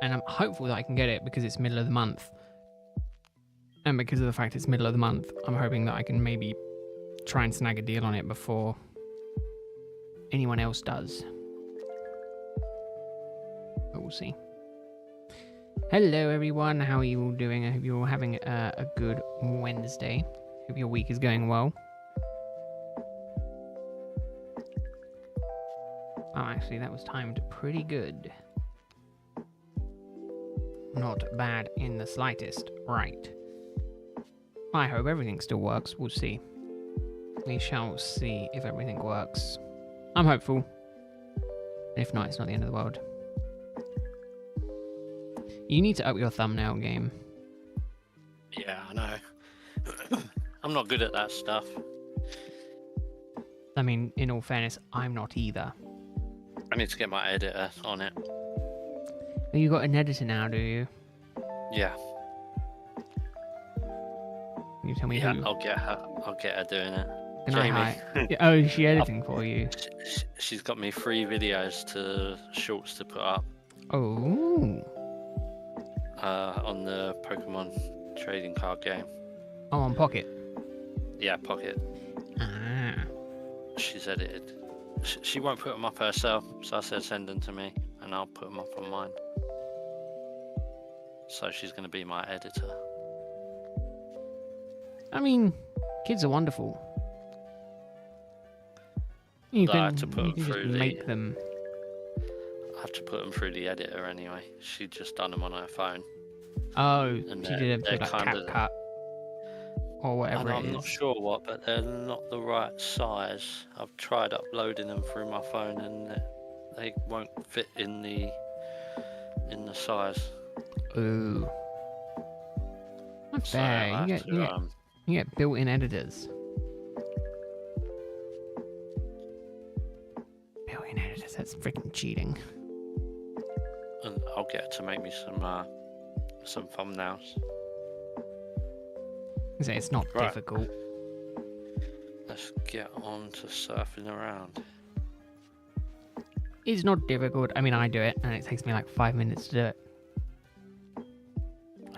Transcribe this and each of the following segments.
and I'm hopeful that I can get it because it's middle of the month. And because of the fact it's middle of the month, I'm hoping that I can maybe try and snag a deal on it before anyone else does. But we'll see. Hello everyone, how are you all doing? I hope you're all having a good Wednesday. Hope your week is going well. Oh, actually that was timed pretty good. Not bad in the slightest. Right. I hope everything still works. We'll see. We shall see if everything works. I'm hopeful. If not, it's not the end of the world. You need to up your thumbnail game. Yeah, I know. I'm not good at that stuff. I mean, in all fairness, I'm not either. I need to get my editor on it. You got an editor now, do you? Yeah. Can you tell me Yeah, who? I'll get her doing it. Can Jamie. I? Oh, is she editing for you? She's got me 3 videos shorts to put up. Oh. On the Pokemon trading card game. Oh, on Pocket. Yeah, Pocket. Ah. She's edited. She won't put them up herself, so I said send them to me, and I'll put them up on mine. So she's going to be my editor. I mean, kids are wonderful. You I can, had to put you them can just through make them. I have to put them through the editor anyway. She just done them on her phone. Oh, And she did they're a like kinda- CapCut or whatever it I'm is. not sure what, but they're not the right size. I've tried uploading them through my phone, and they won't fit in the size. Ooh. Not So fair. I You have get, to, you get built-in editors. Built-in editors. That's freaking cheating. and I'll get her to make me some thumbnails. It's not Right. difficult. Let's get on to surfing around. It's not difficult. I mean, I do it, and it takes me like 5 minutes to do it.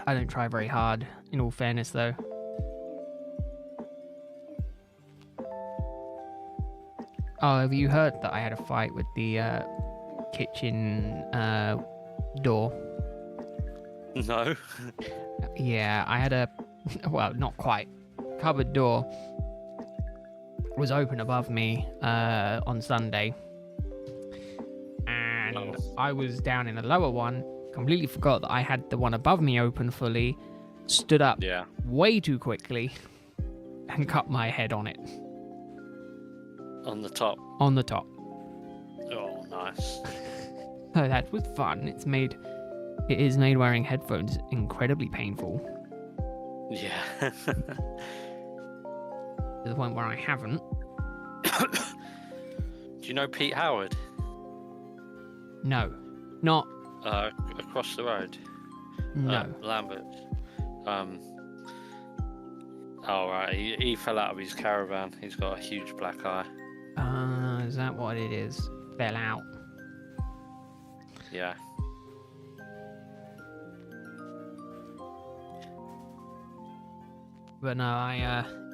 I don't try very hard, in all fairness, though. Oh, have you heard that I had a fight with the kitchen door? No. Yeah, I had a... Well, not quite. Cupboard door was open above me on Sunday. And I was down in the lower one, completely forgot that I had the one above me open fully, stood up Yeah. way too quickly, and cut my head on it. On the top. On the top. Oh, nice. So that was fun. It is made wearing headphones incredibly painful. Yeah. To the point where I haven't. Do you know Pete Howard? No. Not... Across the road. No. Lambert. Oh, right. He fell out of his caravan. He's got a huge black eye. Is that what it is? Fell out. Yeah. But no,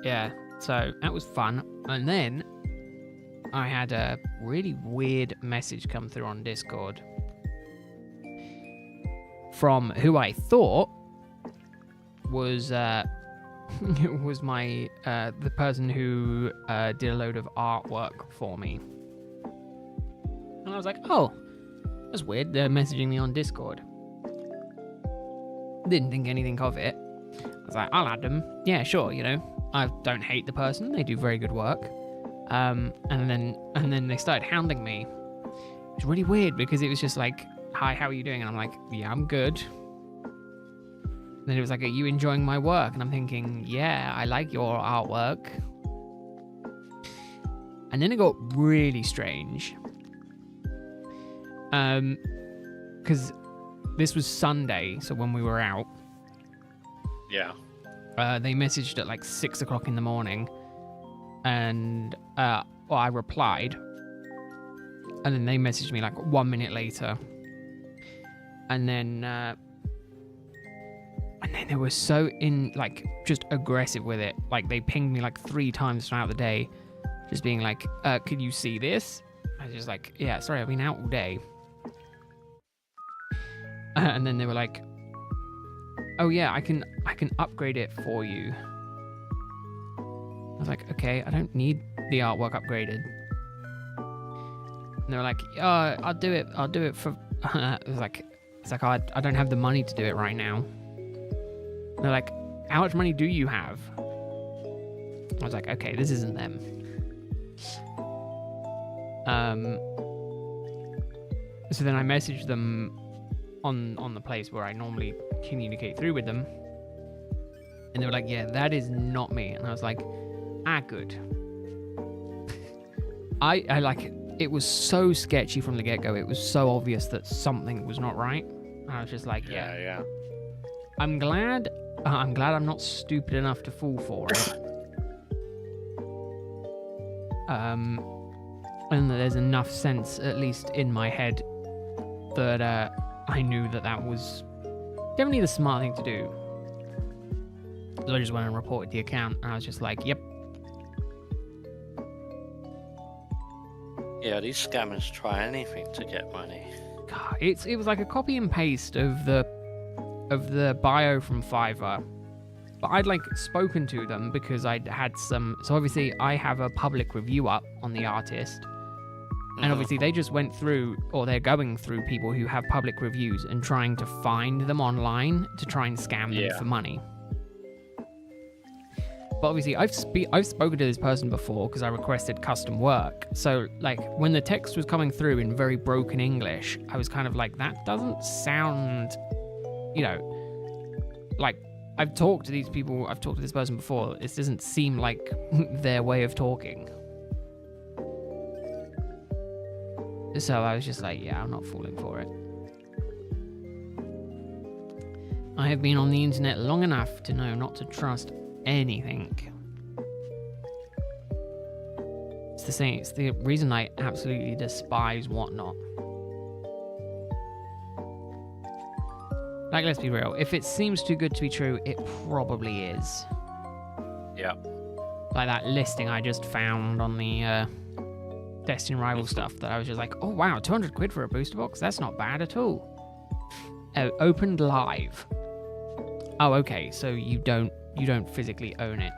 yeah. So that was fun. And then I had a really weird message come through on Discord from who I thought was was my the person who did a load of artwork for me. And I was like, oh, that's weird. They're messaging me on Discord. Didn't think anything of it. I was like, I'll add them. Yeah, sure, you know. I don't hate the person. They do very good work. And then they started hounding me. It was really weird because it was just like, hi, how are you doing? And I'm like, yeah, I'm good. And then it was like, are you enjoying my work? And I'm thinking, yeah, I like your artwork. And then it got really strange. Because this was Sunday, so when we were out, Yeah. they messaged at like 6 o'clock in the morning, and I replied, and then they messaged me like 1 minute later, And then they were so just aggressive with it. Like they pinged me like 3 times throughout the day, just being like, "Could you see this?" I was just like, "Yeah, sorry, I've been out all day." And then they were like, "Oh yeah, I can upgrade it for you." I was like, "Okay, I don't need the artwork upgraded." And they were like, "I'll do it for." It was like, I don't have the money to do it right now. And they're like, "How much money do you have?" I was like, "Okay, this isn't them." So then I messaged them on the place where I normally communicate through with them, and they were like, "Yeah, that is not me." And I was like, good. I like it was so sketchy from the get-go. It was so obvious that something was not right. And I was just like, yeah. I'm glad I'm not stupid enough to fall for it. And that there's enough sense, at least in my head, that I knew that was definitely the smart thing to do. So I just went and reported the account, and I was just like, "Yep." Yeah, these scammers try anything to get money. God, it was like a copy and paste of the bio from Fiverr, but I'd like spoken to them because I'd had some. So obviously I have a public review up on the artist, and obviously they just went through, or they're going through people who have public reviews and trying to find them online to try and scam them for money. But obviously I've spoken to this person before because I requested custom work. So like when the text was coming through in very broken English, I was kind of like, that doesn't sound, like I've talked to these people, I've talked to this person before. This doesn't seem like their way of talking. So I was just like, yeah, I'm not falling for it. I have been on the internet long enough to know not to trust anything. It's the same. It's the reason I absolutely despise Whatnot. Like, let's be real. If it seems too good to be true, it probably is. Yeah. Like that listing I just found on the Destiny Rival stuff that I was just like, oh wow, 200 quid for a booster box? That's not bad at all. Oh, opened live. Oh, okay, so you don't physically own it.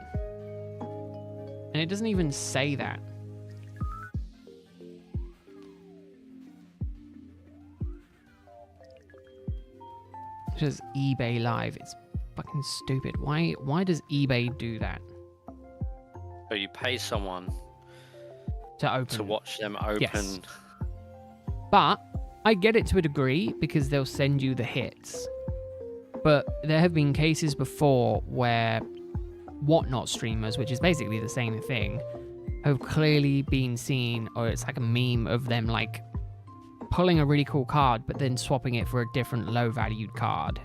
And it doesn't even say that. It says eBay Live. It's fucking stupid. Why does eBay do that? So you pay someone to watch them open. Yes. But I get it to a degree because they'll send you the hits. But there have been cases before where Whatnot streamers, which is basically the same thing, have clearly been seen, or it's like a meme of them like pulling a really cool card but then swapping it for a different low-valued card.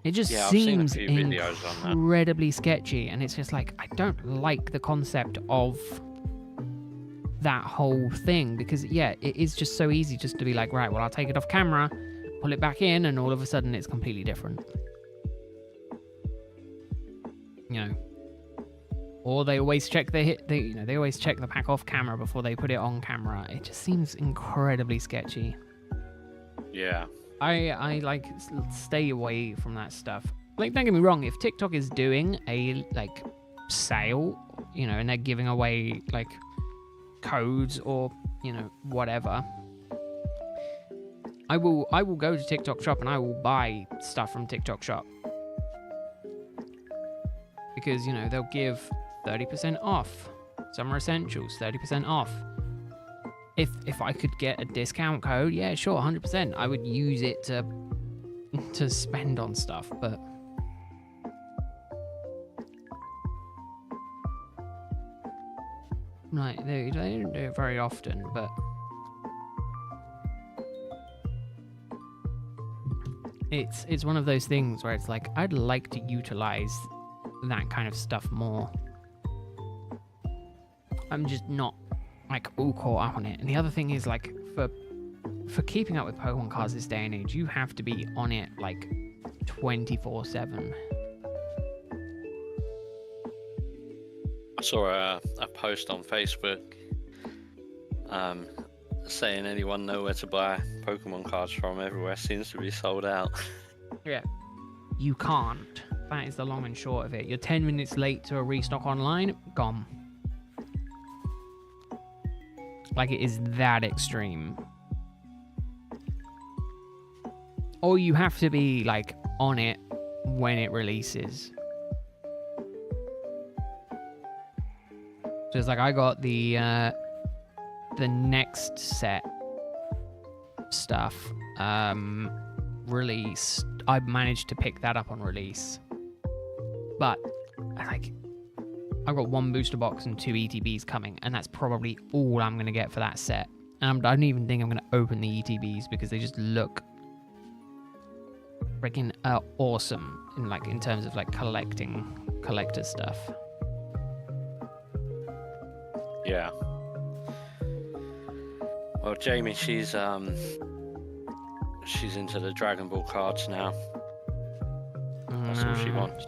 It just seems incredibly sketchy, and it's just like, I don't like the concept of that whole thing, because it is just so easy just to be like, right, well, I'll take it off camera, pull it back in, and all of a sudden it's completely different. Or they always check they always check the pack off camera before they put it on camera. It just seems incredibly sketchy. Yeah. I like stay away from that stuff. Like, don't get me wrong, if TikTok is doing a like sale, and they're giving away like codes or whatever, I will go to TikTok Shop and I will buy stuff from TikTok Shop, because they'll give 30% off. Summer Essentials 30% off. If I could get a discount code, yeah, sure, 100%. I would use it to spend on stuff, but like they don't do it very often, but it's one of those things where it's like, I'd like to utilize that kind of stuff more. I'm just not like all caught up on it. And the other thing is, like, for keeping up with Pokemon cards this day and age, you have to be on it like 24/7. I saw a post on Facebook saying anyone know where to buy Pokemon cards from. Everywhere seems to be sold out. Yeah. You can't. That is the long and short of it. You're 10 minutes late to a restock online, gone. Like, it is that extreme. Or you have to be, like, on it when it releases. So it's like I got the next set stuff released. I managed to pick that up on release. But, like, I've got 1 booster box and 2 ETBs coming, and that's probably all I'm going to get for that set. And I don't even think I'm going to open the ETBs because they just look freaking awesome in terms of like collector stuff. Yeah. Well, Jamie, she's into the Dragon Ball cards now. That's all she wants.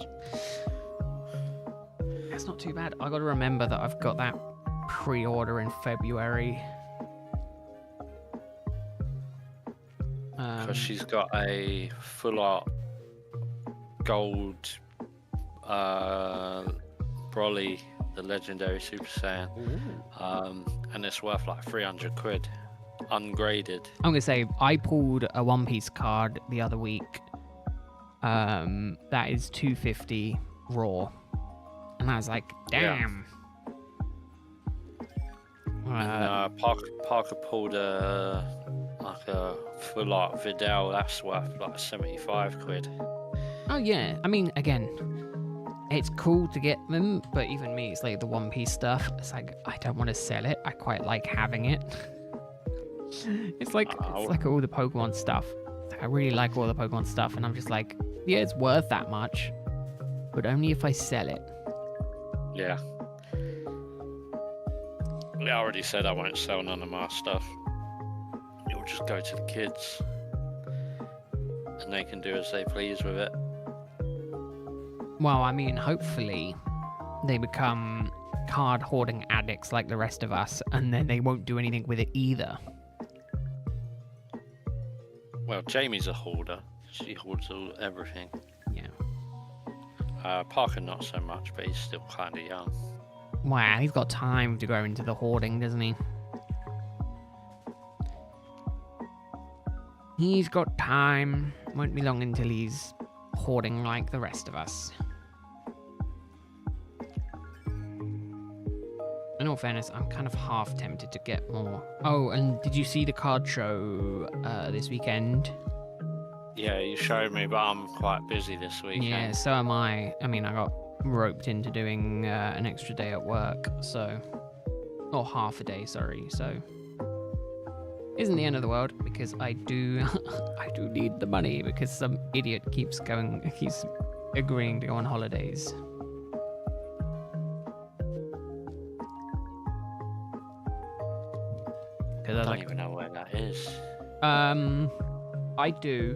That's not too bad. I got to remember that I've got that pre-order in February. Because she's got a full art gold Broly, the legendary Super Saiyan, and it's worth like 300 quid, ungraded. I'm gonna say I pulled a One Piece card the other week. That is 250 raw, and I was like, damn. Yeah. And Parker pulled a full art Vidal. That's worth like 75 quid. Oh yeah, I mean, again, it's cool to get them, but even me, it's like the One Piece stuff. It's like I don't want to sell it. I quite like having it. It's like all the Pokemon stuff. I really like all the Pokemon stuff, and I'm just like, yeah, it's worth that much, but only if I sell it. Yeah. I already said I won't sell none of my stuff. It'll just go to the kids, and they can do as they please with it. Well, I mean, hopefully they become card hoarding addicts like the rest of us, and then they won't do anything with it either. Well, Jamie's a hoarder. She hoards everything. Yeah. Parker not so much, but he's still kind of young. Wow, he's got time to go into the hoarding, doesn't he? He's got time. Won't be long until he's hoarding like the rest of us. In all fairness, I'm kind of half tempted to get more. Oh, and did you see the card show this weekend? Yeah, you showed me, but I'm quite busy this weekend. Yeah, so am I. I mean, I got roped into doing an extra day at work, so... Or half a day, sorry, so... Isn't the end of the world, because I do need the money, because some idiot keeps agreeing to go on holidays. I don't even know where that is. I do.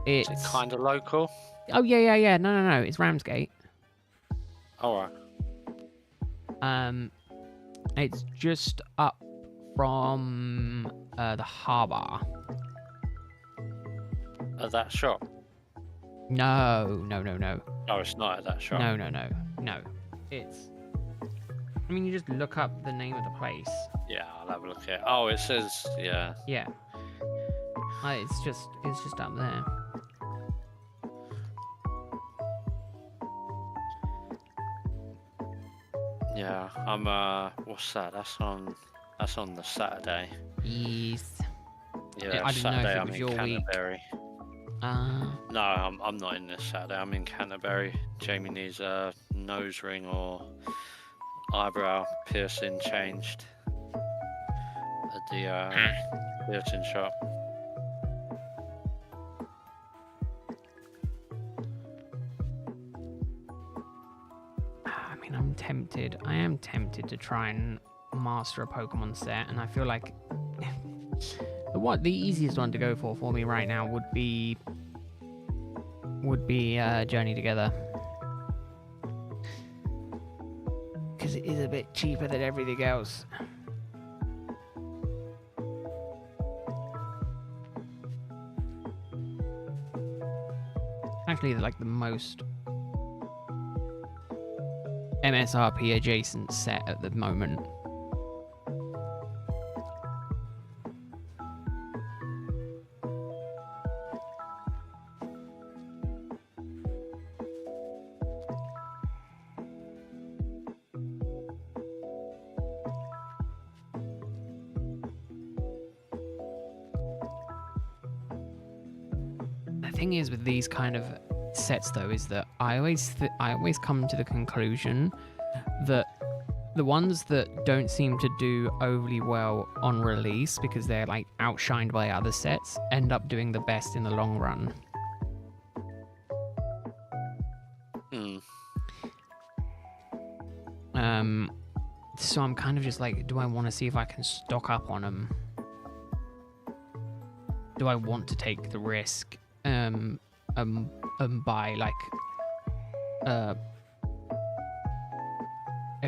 It's Is it kind of local? Oh yeah. No. It's Ramsgate. All right. It's just up from the harbour. At that shop? No. Oh, it's not at that shop. No. It's. I mean, you just look up the name of the place. Yeah, I'll have a look at it. Oh, it says, yeah. Yeah. It's just up there. Yeah, what's that? That's on the Saturday. Yes. Yeah, I didn't Saturday know if it I'm was in your week. Canterbury. No, I'm not in this Saturday. I'm in Canterbury. Jamie needs a nose ring or eyebrow piercing changed at the piercing shop. I mean, I am tempted to try and master a Pokemon set, and I feel like the easiest one to go for me right now would be Journey Together, because it is a bit cheaper than everything else. Actually, like the most MSRP adjacent set at the moment. The thing is with these kind of sets though is that I always come to the conclusion that the ones that don't seem to do overly well on release because they're like outshined by other sets end up doing the best in the long run. So I'm kind of just like, do I want to see if I can stock up on them? Do I want to take the risk buy like a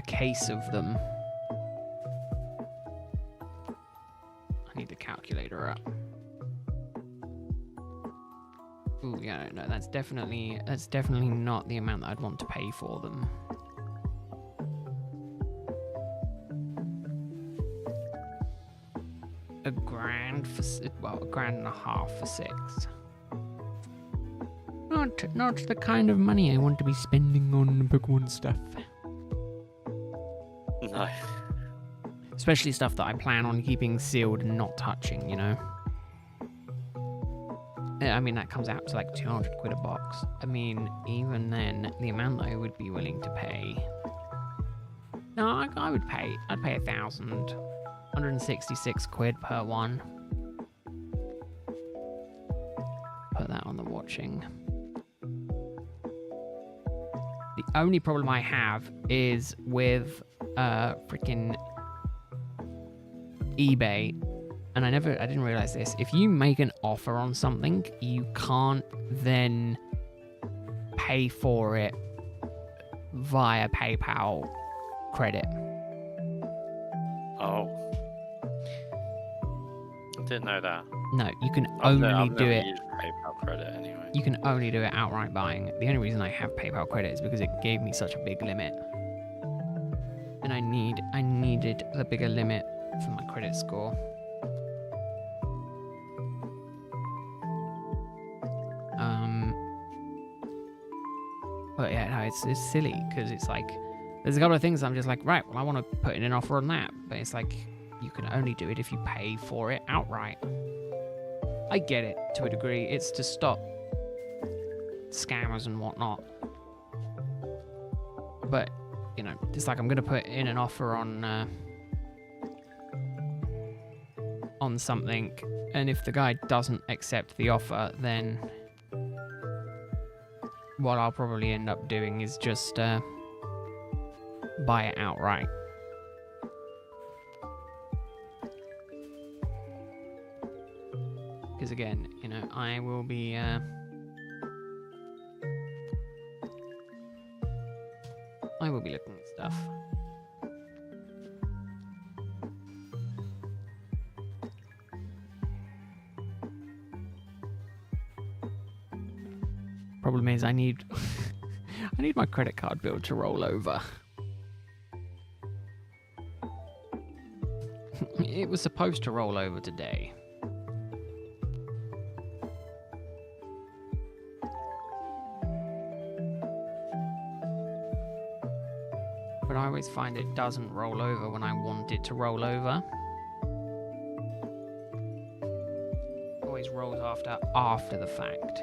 case of them? I need the calculator up. Ooh, yeah, no, that's definitely not the amount that I'd want to pay for them. $1.50 for 6. Not the kind of money I want to be spending on Pokemon stuff. No. Especially stuff that I plan on keeping sealed and not touching, you know? I mean, that comes out to like 200 quid a box. I mean, even then, the amount that I would be willing to pay... No, I'd pay 1,000. 166 quid per one. Put that on the watching. The only problem I have is with freaking eBay, and I didn't realize this. If you make an offer on something, you can't then pay for it via PayPal credit. Oh. Didn't know that. No, you can I've only do never it. used PayPal credit anyway. You can only do it outright buying. The only reason I have PayPal credit is because it gave me such a big limit, and I needed the bigger limit for my credit score. But yeah, no, it's silly because it's like there's a couple of things I'm just like, right, well, I want to put in an offer on that, but it's like you can only do it if you pay for it outright. I get it to a degree. It's to stop scammers and whatnot. But, you know, it's like I'm going to put in an offer on something, and if the guy doesn't accept the offer, then what I'll probably end up doing is just buy it outright. Because again, you know, I will be looking at stuff. Problem is, I need my credit card bill to roll over. It was supposed to roll over today. But I always find it doesn't roll over when I want it to roll over. It always rolls after the fact.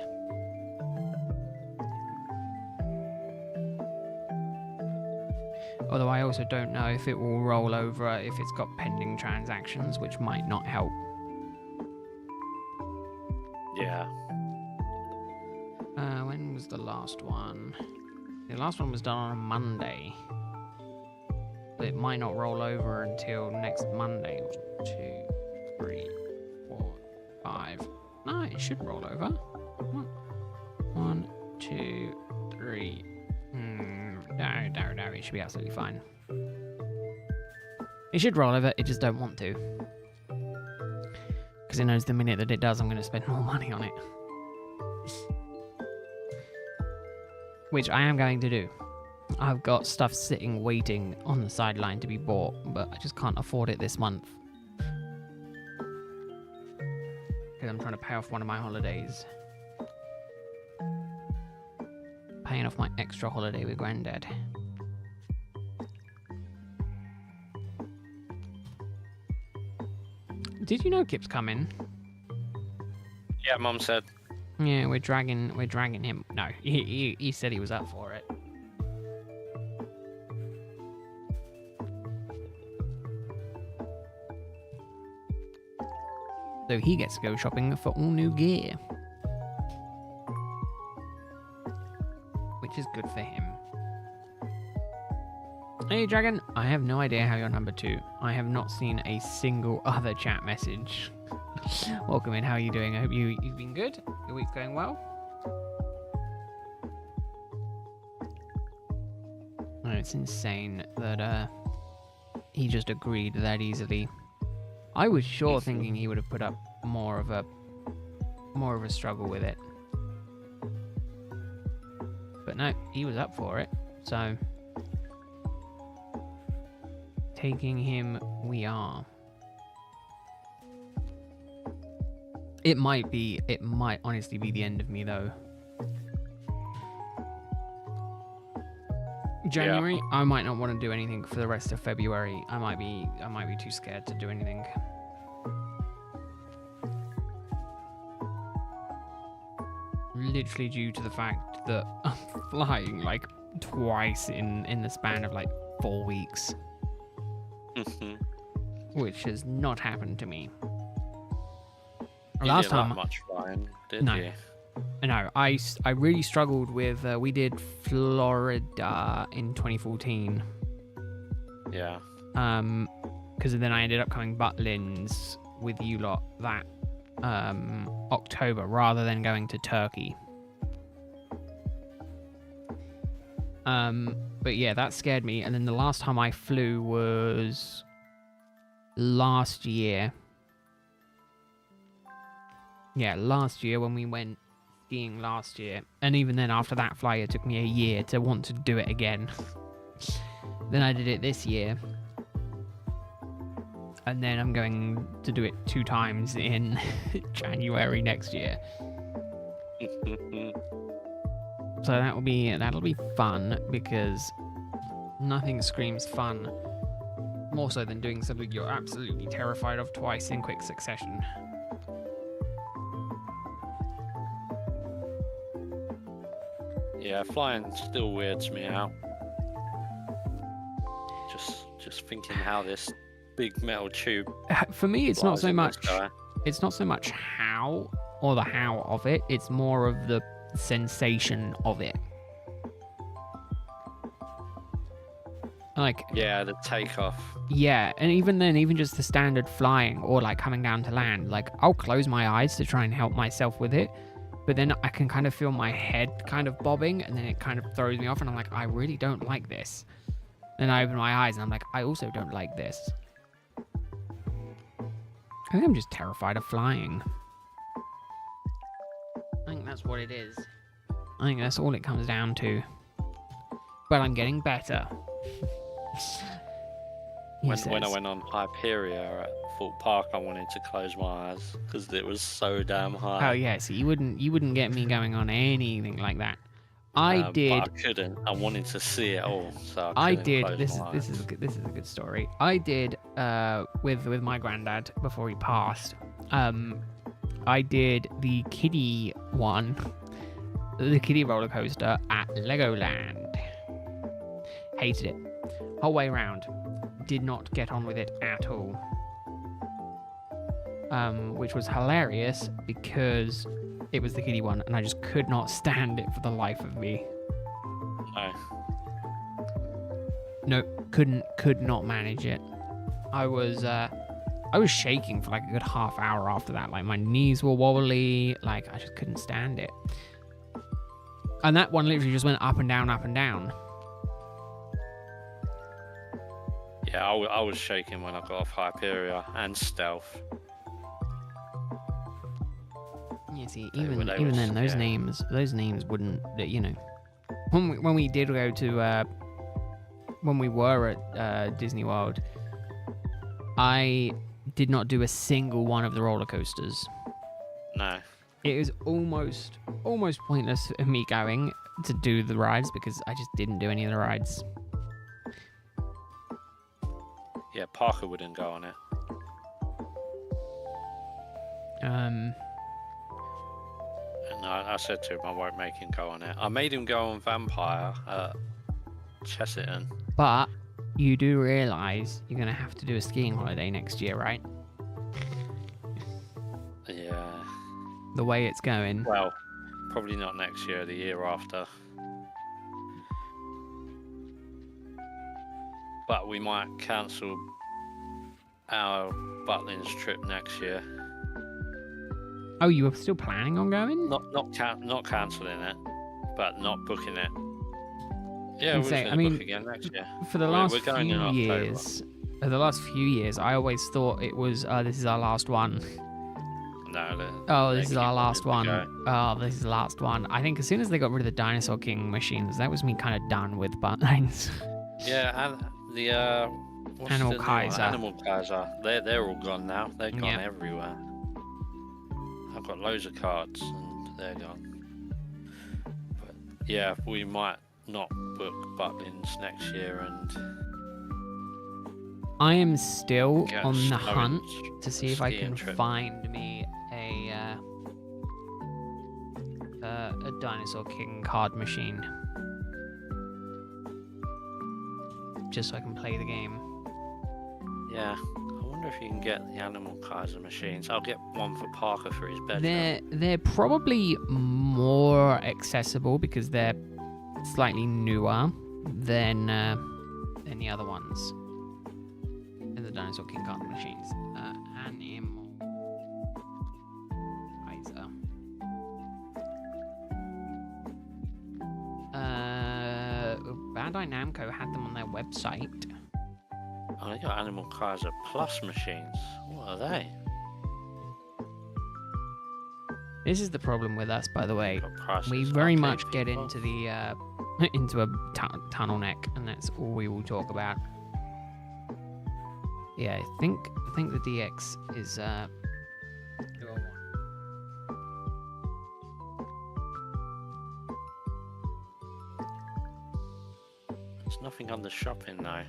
Although I also don't know if it will roll over if it's got pending transactions, which might not help. Yeah. When was the last one? The last one was done on a Monday. but it might not roll over until next Monday. 1, 2, 3, 4, 5. No, it should roll over. 1, 2, 3. No, it should be absolutely fine. It should roll over, it just don't want to. Because it knows the minute that it does, I'm going to spend more money on it. Which I am going to do. I've got stuff sitting, waiting on the sideline to be bought, but I just can't afford it this month. Because I'm trying to pay off one of my holidays. Paying off my extra holiday with Granddad. Did you know Kip's coming? Yeah, Mum said. Yeah, we're dragging him. No, he said he was up for it. So he gets to go shopping for all new gear. Which is good for him. Hey Dragon, I have no idea how you're number 2. I have not seen a single other chat message. Welcome in, how are you doing? I hope you've been good. Your week's going well. Oh, it's insane that he just agreed that easily. I was sure thinking he would have put up more of a struggle with it. But no, he was up for it. So taking him we are. It might honestly be the end of me though. January, yeah. I might not want to do anything for the rest of February. I might be too scared to do anything. Literally due to the fact that I'm flying like twice in the span of like 4 weeks. Which has not happened to me. Last time, much flying, did no. you? No, I really struggled with. We did Florida in 2014. Yeah. Because then I ended up coming Butlins with you lot that October rather than going to Turkey. But yeah, that scared me. And then the last time I flew was last year. Yeah, last year when we went skiing last year. And even then, after that flight, it took me a year to want to do it again. Then I did it this year. And then I'm going to do it 2 times in January next year. So that'll be fun, because nothing screams fun more so than doing something you're absolutely terrified of twice in quick succession. Yeah, flying still weirds me out. Just thinking how this big metal tube. For me, it's not so much. It's not so much how or the how of it. It's more of the sensation of it. Like, yeah, the takeoff. Yeah, and even then, even just the standard flying or like coming down to land, like I'll close my eyes to try and help myself with it, but then I can kind of feel my head kind of bobbing, and then it kind of throws me off, and I'm like, I really don't like this. Then I open my eyes and I'm like, I also don't like this. I think I'm just terrified of flying. I think that's what it is. I think that's all it comes down to. But I'm getting better. When I went on Hyperia at Fort Park, I wanted to close my eyes because it was so damn high. Oh yeah, so you wouldn't get me going on anything like that. I did. But I couldn't. I wanted to see it all, so I did. This is a good story. I did with my granddad before he passed. I did the kiddie one, the kiddie roller coaster at Legoland. Hated it. Whole way around. Did not get on with it at all. Which was hilarious because it was the kiddie one and I just could not stand it for the life of me. No. No, could not manage it. I was shaking for like a good half hour after that. Like my knees were wobbly. Like I just couldn't stand it. And that one literally just went up and down, up and down. Yeah, I was shaking when I got off Hyperia and Stealth. Yeah, see, even then, those names wouldn't, you know. When we did go to, when we were at Disney World, I did not do a single one of the roller coasters. No. It was almost pointless for me going to do the rides because I just didn't do any of the rides. Yeah, Parker wouldn't go on it. And I said to him I won't make him go on it. I made him go on Vampire at Chesterton. But you do realise you're going to have to do a skiing holiday next year, right? Yeah. The way it's going. Well, probably not next year, the year after. But we might cancel our Butlins trip next year. Oh, you were still planning on going? Not cancelling it, but not booking it. Yeah, we're going to book again next year. For the last few years, I always thought it was this is our last one. No. This is our last one. Oh, this is the last one. I think as soon as they got rid of the Dinosaur King machines, that was me kind of done with Butlins. Yeah, and the Animal Kaiser. Animal Kaiser. They're all gone now. They're gone everywhere. I've got loads of cards and they're gone. But yeah, we might not book Butlins next year, and I am still on the hunt to see if I can find me a Dinosaur King card machine, just so I can play the game. Yeah, I wonder if you can get the Animal Kaiser machines. I'll get one for Parker for his bedroom. They're probably more accessible because they're slightly newer than the other ones. And the Dinosaur King card machines. Animal Kaiser. Bandai Namco had them on their website. Oh, they got Animal Kaiser Plus machines. What are they? This is the problem with us, by the way. Prices, we very much get into the into a tunnel neck, and that's all we will talk about. Yeah, I think the DX is who I want. There's nothing on the shopping now.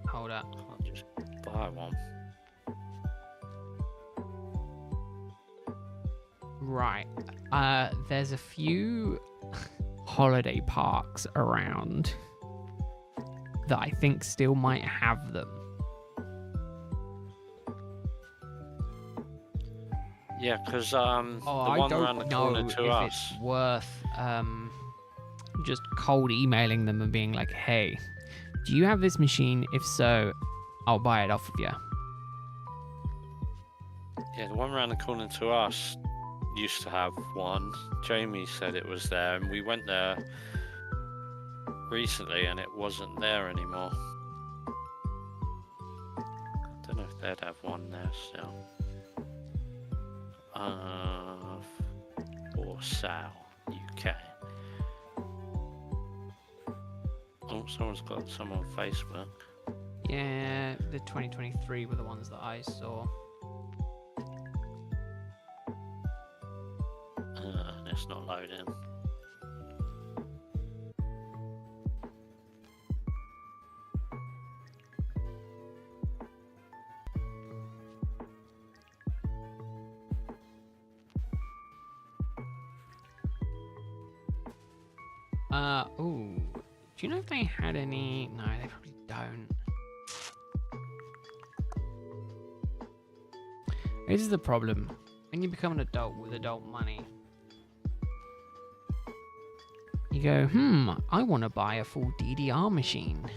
Hold up. I'll just buy one. Right. There's a few holiday parks around that I think still might have them. Yeah, because the one around the corner to us. It's worth just cold emailing them and being like, hey, do you have this machine? If so, I'll buy it off of you. Yeah, the one around the corner to us used to have one. Jamie said it was there, and we went there recently and it wasn't there anymore. I don't know if they'd have one there still. For Sal, UK. Oh, someone's got some on Facebook. Yeah, the 2023 were the ones that I saw. It's not loading. Ooh. Do you know if they had any? No, they probably don't. This is the problem. When you become an adult with adult money, you You go, I want to buy a full DDR machine.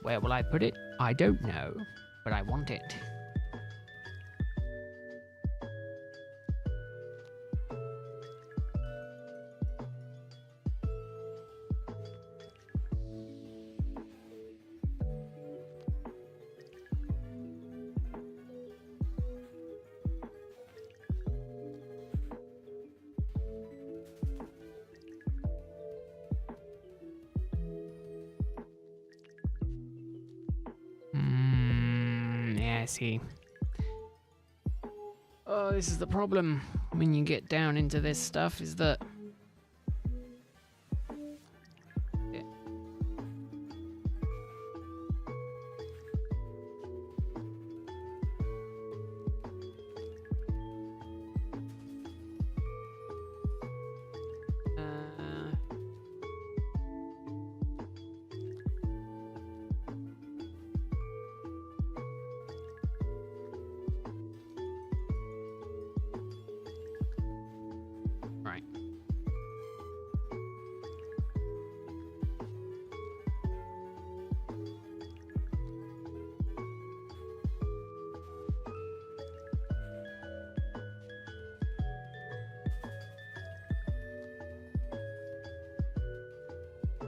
Where will I put it? I don't know, but I want it. See. Oh, this is the problem when you get down into this stuff, is that right.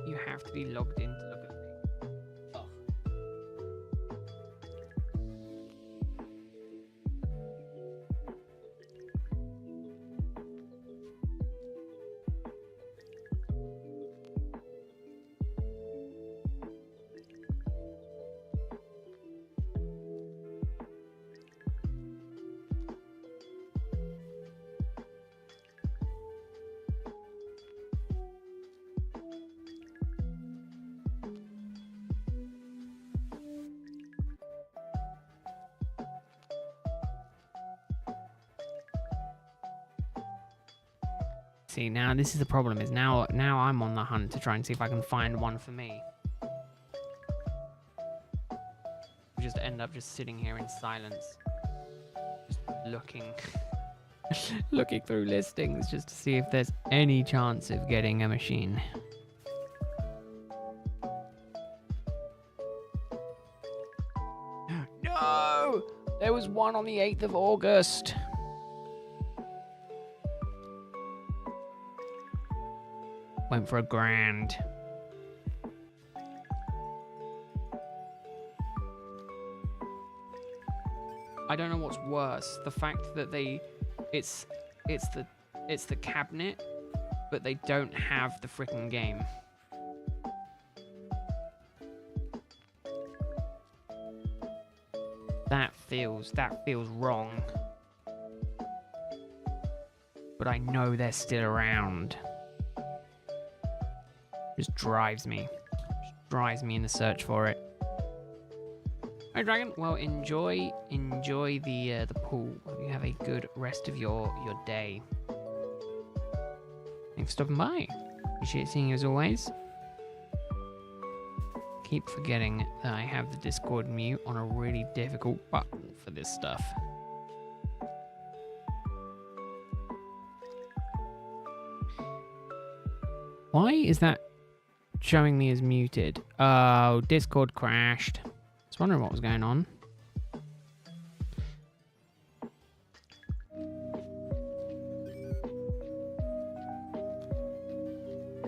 You have to be logged in to look at things. Oh. See, now this is the problem, is now I'm on the hunt to try and see if I can find one for me. We just end up just sitting here in silence. Just looking looking through listings just to see if there's any chance of getting a machine. No! There was one on the 8th of August. Went for $1,000. I don't know what's worse, the fact that it's the cabinet, but they don't have the frickin' game. That feels wrong. But I know they're still around. Just drives me in the search for it. Alright, Dragon. Well, enjoy the pool. Hope you have a good rest of your day. Thanks for stopping by. Appreciate seeing you as always. Keep forgetting that I have the Discord mute on a really difficult button for this stuff. Why is that showing me as muted? Oh, Discord crashed. I was wondering what was going on.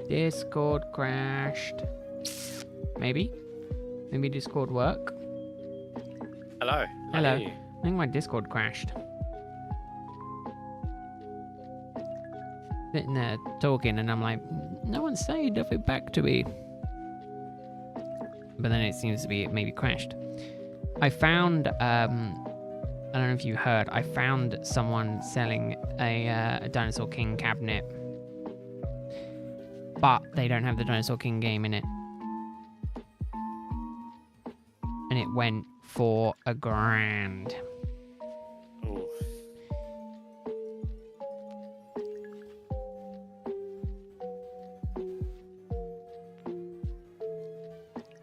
Discord crashed. Maybe Discord work. Hello. Hello. I think my Discord crashed. Sitting there talking and I'm like, no one's saying nothing back to me. But then it seems to be maybe crashed. I found, I don't know if you heard, I found someone selling a Dinosaur King cabinet. But they don't have the Dinosaur King game in it. And it went for $1,000. Ooh.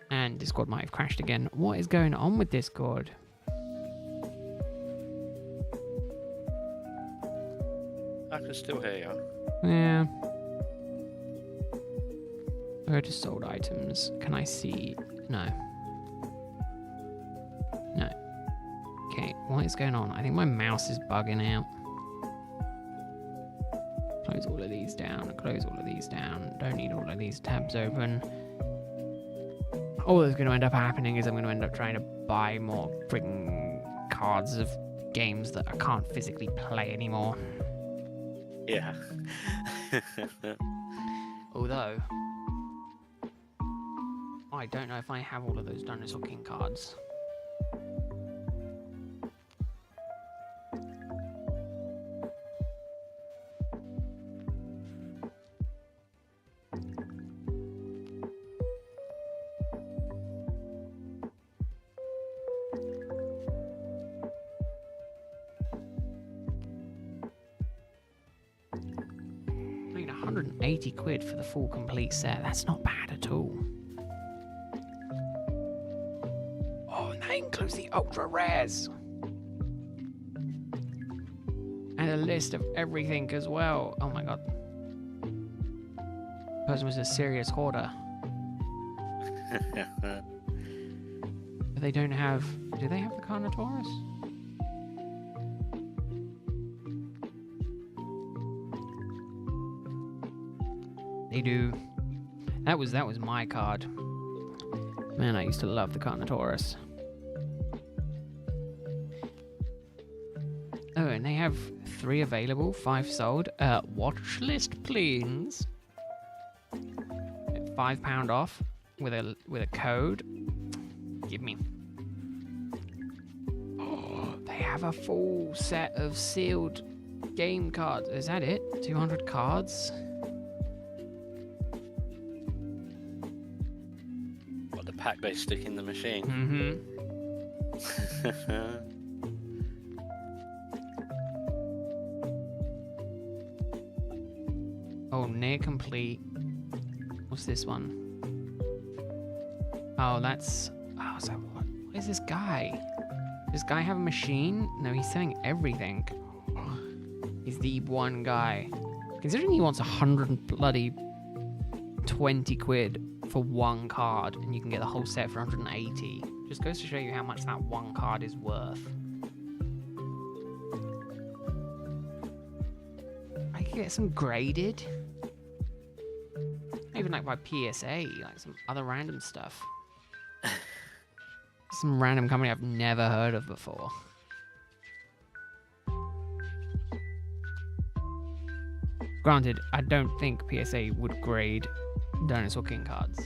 And Discord might have crashed again. What is going on with Discord? still hear you. Yeah. I go to sold items. Can I see? No. No. Okay, what is going on? I think my mouse is bugging out. Close all of these down. Close all of these down. Don't need all of these tabs open. All that's going to end up happening is I'm going to end up trying to buy more freaking cards of games that I can't physically play anymore. Yeah. Although, I don't know if I have all of those Dinosaur King cards. I mean, 180 quid for the full complete set. That's not bad at all. Oh, and that includes the ultra rares. And a list of everything as well. Oh my god. Person was a serious hoarder. But they don't have... Do they have the Carnotaurus? They do. That was my card. Man, I used to love the Carnotaurus. Oh, and they have 3 available, 5 sold. Watch list, please. £5 off with a code. Give me. Oh, they have a full set of sealed game cards. Is that it? 200 cards? What, the pack they stick in the machine? Mm-hmm. Oh, near complete. What's this one? Oh, that's... Oh, so what is this guy? Does this guy have a machine? No, he's selling everything. He's the one guy. Considering he wants 120 quid for one card, and you can get the whole set for 180. Just goes to show you how much that one card is worth. I could get some graded. Even like by PSA, like some other random stuff. Some random company I've never heard of before. Granted, I don't think PSA would grade Dinosaur King cards.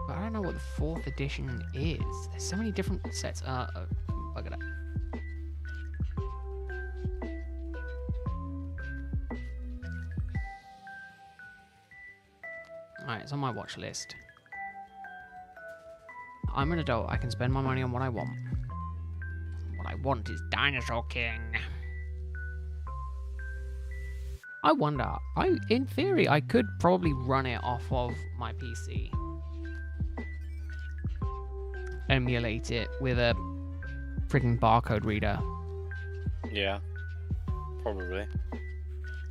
But I don't know what the 4th edition is. There's so many different sets. Look at that. Alright, it's on my watch list. I'm an adult. I can spend my money on what I want. What I want is Dinosaur King. I wonder. In theory, I could probably run it off of my PC. Emulate it with a freaking barcode reader. Yeah, probably.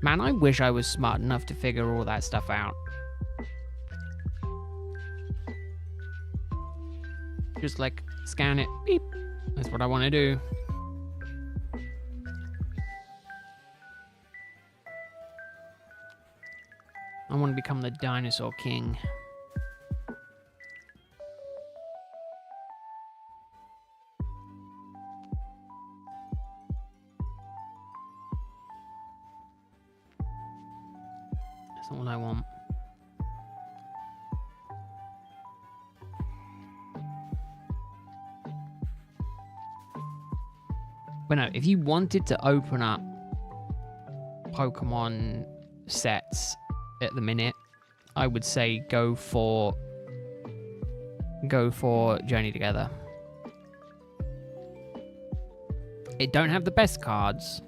Man, I wish I was smart enough to figure all that stuff out. Just like scan it, beep. That's what I want to do. I want to become the Dinosaur King. That's all I want. But no, if you wanted to open up Pokemon sets at the minute, I would say go for Journey Together. It don't have the best cards,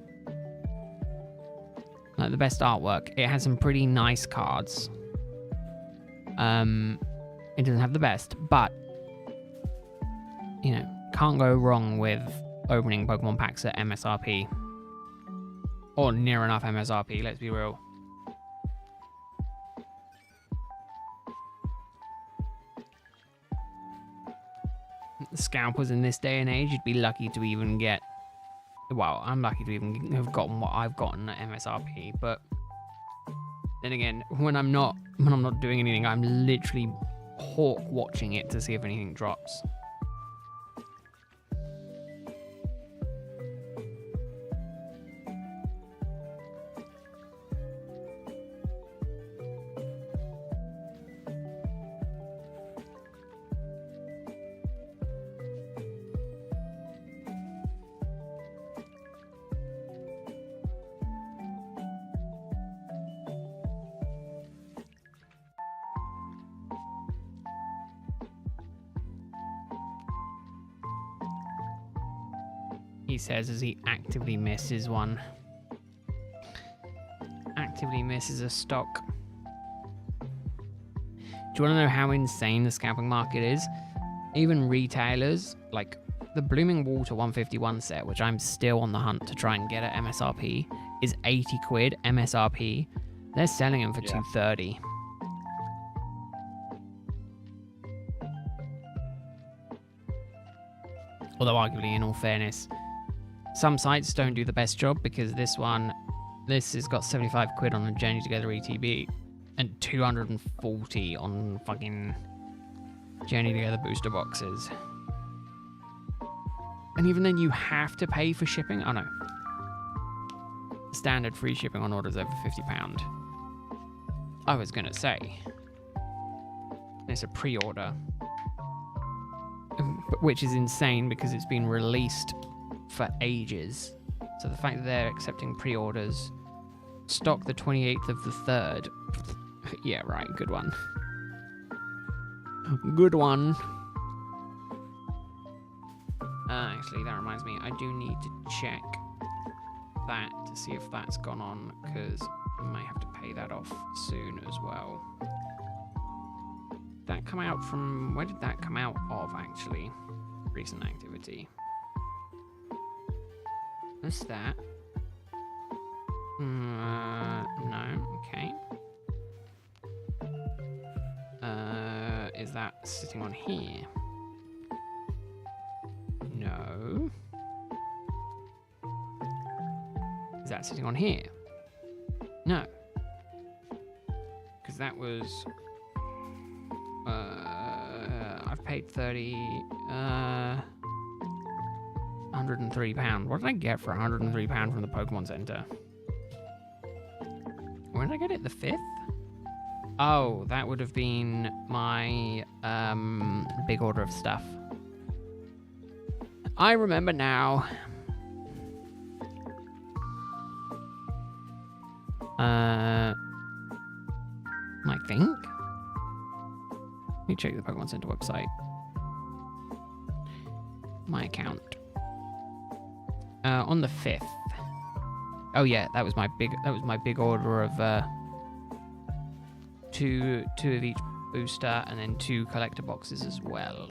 like the best artwork. It has some pretty nice cards. It doesn't have the best, but you know, can't go wrong with opening Pokemon packs at MSRP. Or near enough MSRP, let's be real. Scalpers in this day and age, you'd be lucky to even get... Well, I'm lucky to even have gotten what I've gotten at MSRP, but... Then again, when I'm not doing anything, I'm literally hawk watching it to see if anything drops. He says as he actively misses one. Actively misses a stock. Do you want to know how insane the scalping market is? Even retailers, like the Blooming Water 151 set, which I'm still on the hunt to try and get at MSRP, is 80 quid MSRP. They're selling them for 230. Although arguably, in all fairness, some sites don't do the best job, because this has got 75 quid on the Journey Together ETB and 240 on fucking Journey Together booster boxes. And even then you have to pay for shipping. Oh no. Standard free shipping on orders over £50. I was gonna say. It's a pre-order. Which is insane because it's been released for ages. So the fact that they're accepting pre-orders, stock the 28th of the 3rd. Yeah, right, good one. Good one. Actually, that reminds me, I do need to check that to see if that's gone on, because I might have to pay that off soon as well. That come out from, where did that come out of actually? Recent activity. What's that? No, okay. Is that sitting on here? No. Is that sitting on here? No. Because that was... I've paid 30... £103. What did I get for £103 from the Pokemon Center? When did I get it? The 5th? Oh, that would have been my big order of stuff. I remember now. I think. Let me check the Pokemon Center website. My account. On the 5th. Oh yeah, that was my big order of two of each booster and then 2 collector boxes as well.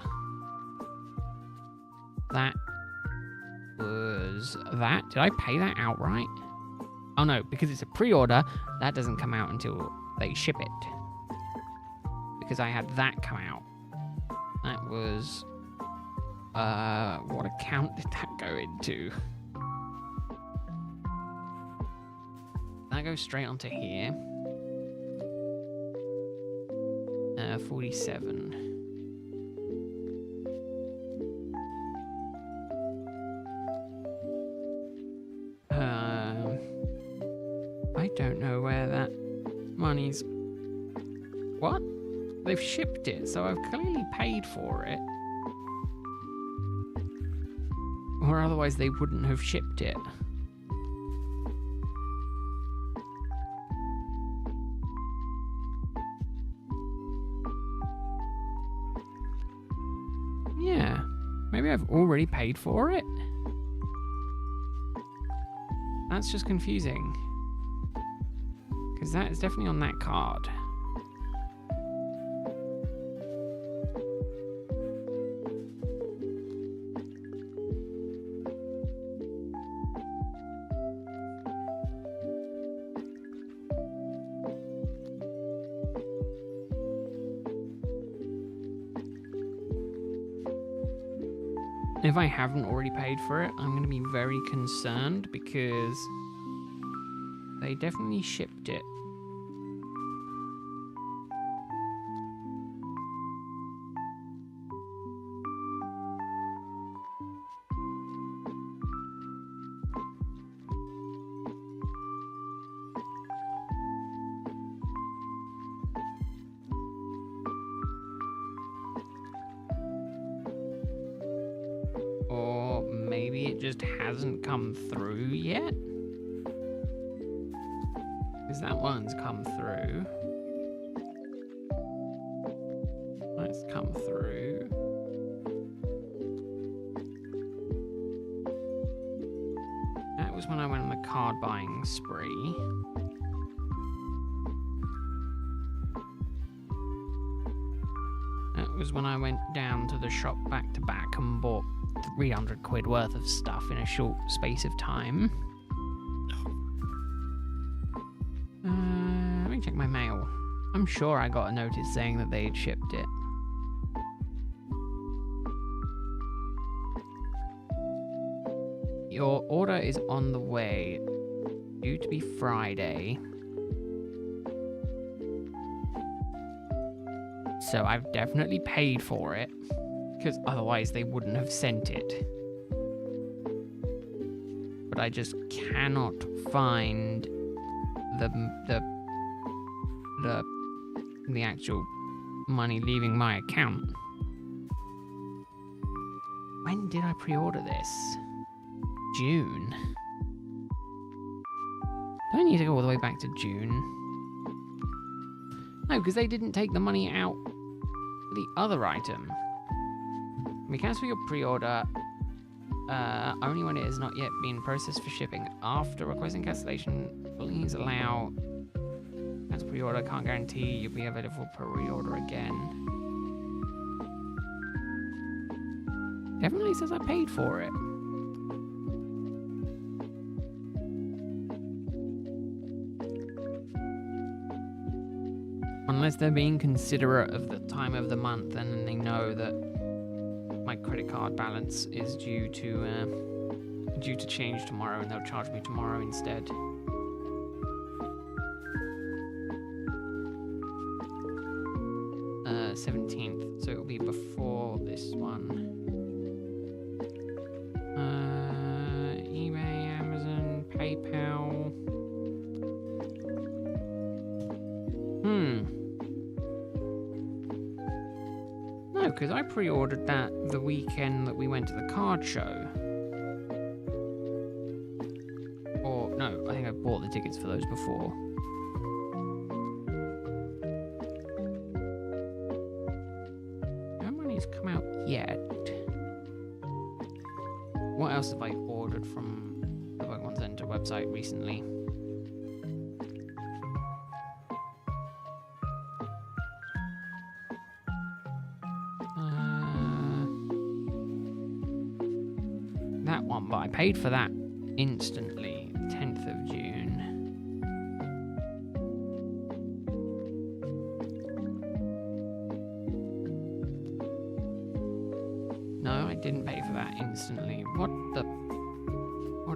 That was that. Did I pay that outright? Oh no, because it's a pre-order, that doesn't come out until they ship it. Because I had that come out. That was what account did that go into? That goes straight onto here. 47. I don't know where that money's... What? They've shipped it, so I've clearly paid for it. Or otherwise they wouldn't have shipped it. Yeah, maybe I've already paid for it? That's just confusing. Because that is definitely on that card. If I haven't already paid for it, I'm going to be very concerned because they definitely shipped it. Or maybe it just hasn't come through yet? Because that one's come through. That's come through. That was when I went on the card buying spree. That was when I went down to the shop back to back and bought 300 quid worth of stuff in a short space of time. Let me check my mail. I'm sure I got a notice saying that they had shipped it. Your order is on the way, due to be Friday. So I've definitely paid for it, because otherwise they wouldn't have sent it. But I just cannot find the actual money leaving my account. When did I pre-order this? June. Do I need to go all the way back to June? No, because they didn't take the money out for the other item. We cancel your pre-order only when it has not yet been processed for shipping. After requesting cancellation, please allow as pre-order. Can't guarantee you'll be available for pre-order again. Definitely says I paid for it. Unless they're being considerate of the time of the month and then they know that my credit card balance is due to change tomorrow and they'll charge me tomorrow instead. Uh, 17th, so it'll be before this one. eBay, Amazon, PayPal. No, because I pre-ordered that the weekend that we went to the card show. Or, no, I think I bought the tickets for those before. No money's come out yet. What else have I ordered from the Pokemon Center website recently? That one, but I paid for that instantly, 10th of June. No, I didn't pay for that instantly. What are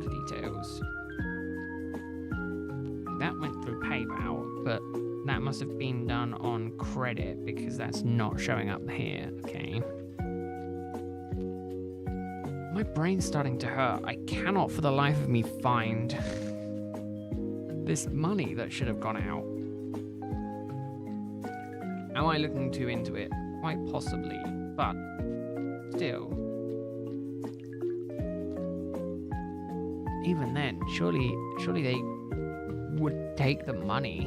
details? That went through PayPal, but that must have been done on credit because that's not showing up here. Okay. My brain's starting to hurt. I cannot for the life of me find this money that should have gone out. Am I looking too into it? Quite possibly, but still. Even then, surely they would take the money.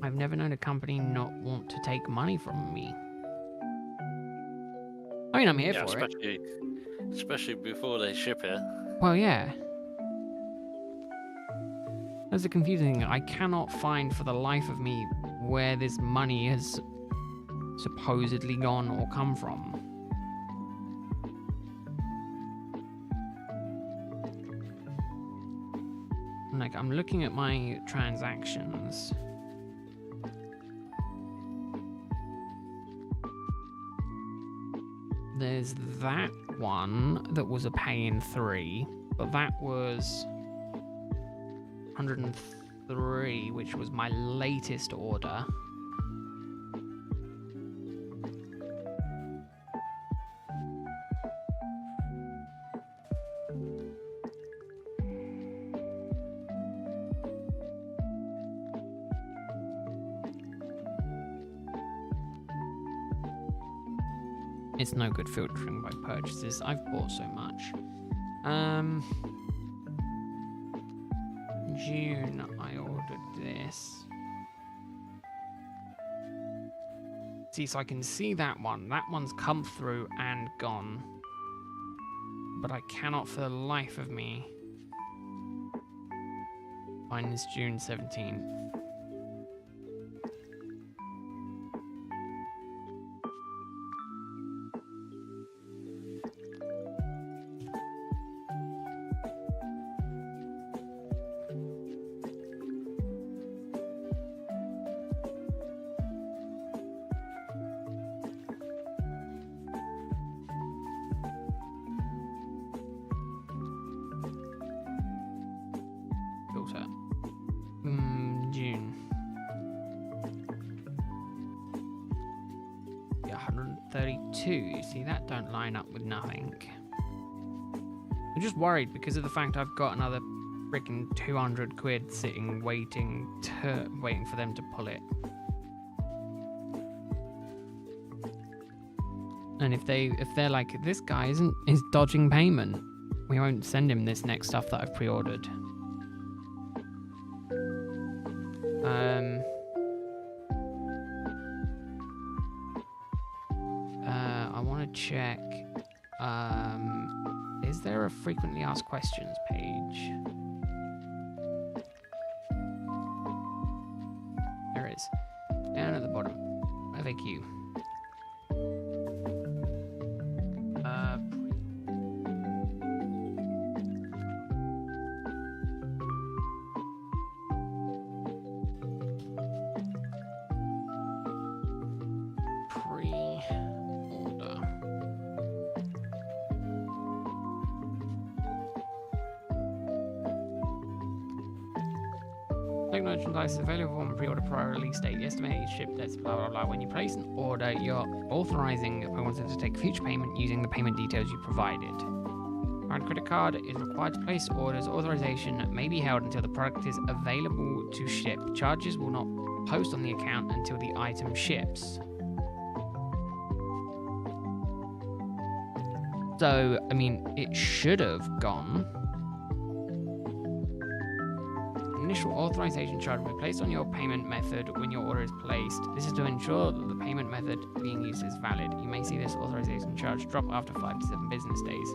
I've never known a company not want to take money from me. I mean, I'm here for it. Especially before they ship it. Well, yeah. That's a confusing thing. I cannot find for the life of me where this money has supposedly gone or come from. Like, I'm looking at my transactions. There's that one that was a pay in 3, but that was 103, which was my latest order. It's no good filtering by purchases. I've bought so much. June, I ordered this. See, so I can see that one. That one's come through and gone. But I cannot for the life of me find this June 17th. June. Yeah, 132. You see, that don't line up with nothing. I'm just worried because of the fact I've got another freaking 200 quid sitting waiting for them to pull it. And if they're like, this guy is dodging payment, we won't send him this next stuff that I've pre-ordered. I want to check. Is there a frequently asked questions page? There is. Down at the bottom. FAQ. Merchandise is available on pre-order prior release date. The estimated ship dates, blah blah blah. When you place an order, you're authorizing to take future payment using the payment details you provided. Current credit card is required to place orders. Authorization may be held until the product is available to ship. Charges will not post on the account until the item ships. So, I mean, it should have gone. Initial authorization charge will be placed on your payment method when your order is placed. This is to ensure that the payment method being used is valid. You may see this authorization charge drop after 5 to 7 business days.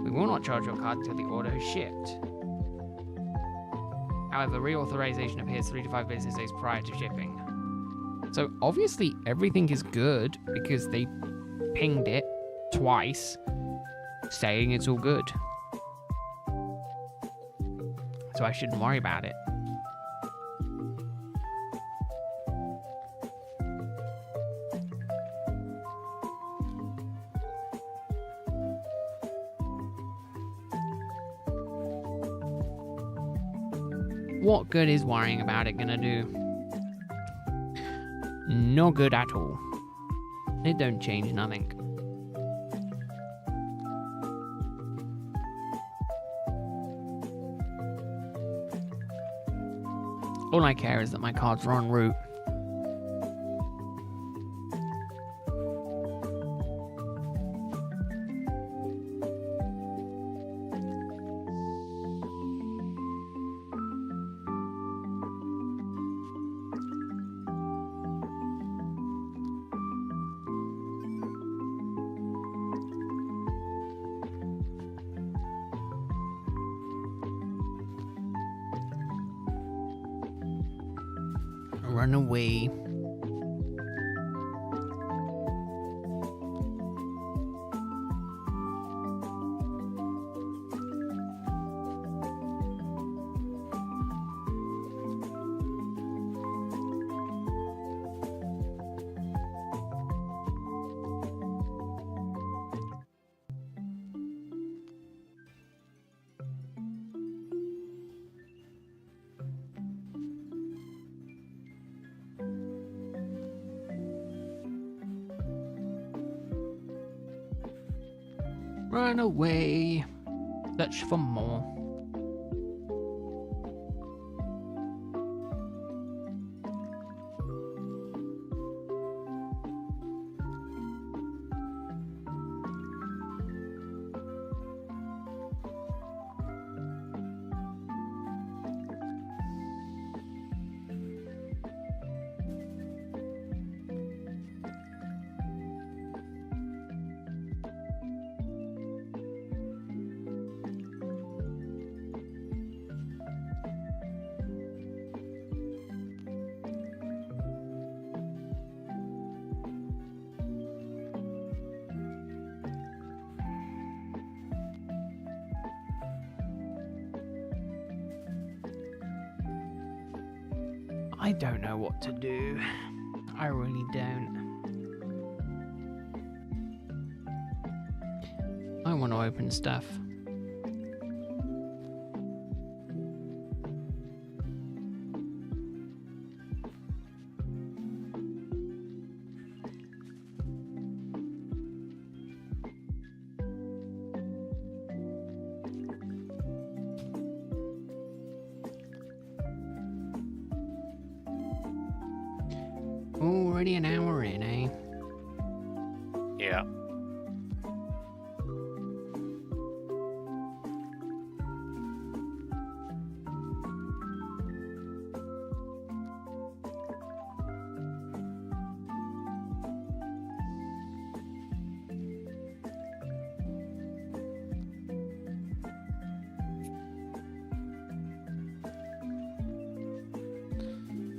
We will not charge your card until the order is shipped. However, reauthorization appears 3 to 5 business days prior to shipping. So obviously everything is good because they pinged it twice saying it's all good. So I shouldn't worry about it. What good is worrying about it gonna do? No good at all. It don't change nothing. All I care is that my cards are en route. Run away. Run away. Search for more. I don't know what to do. I really don't. I want to open stuff. Already an hour in, eh? Yeah.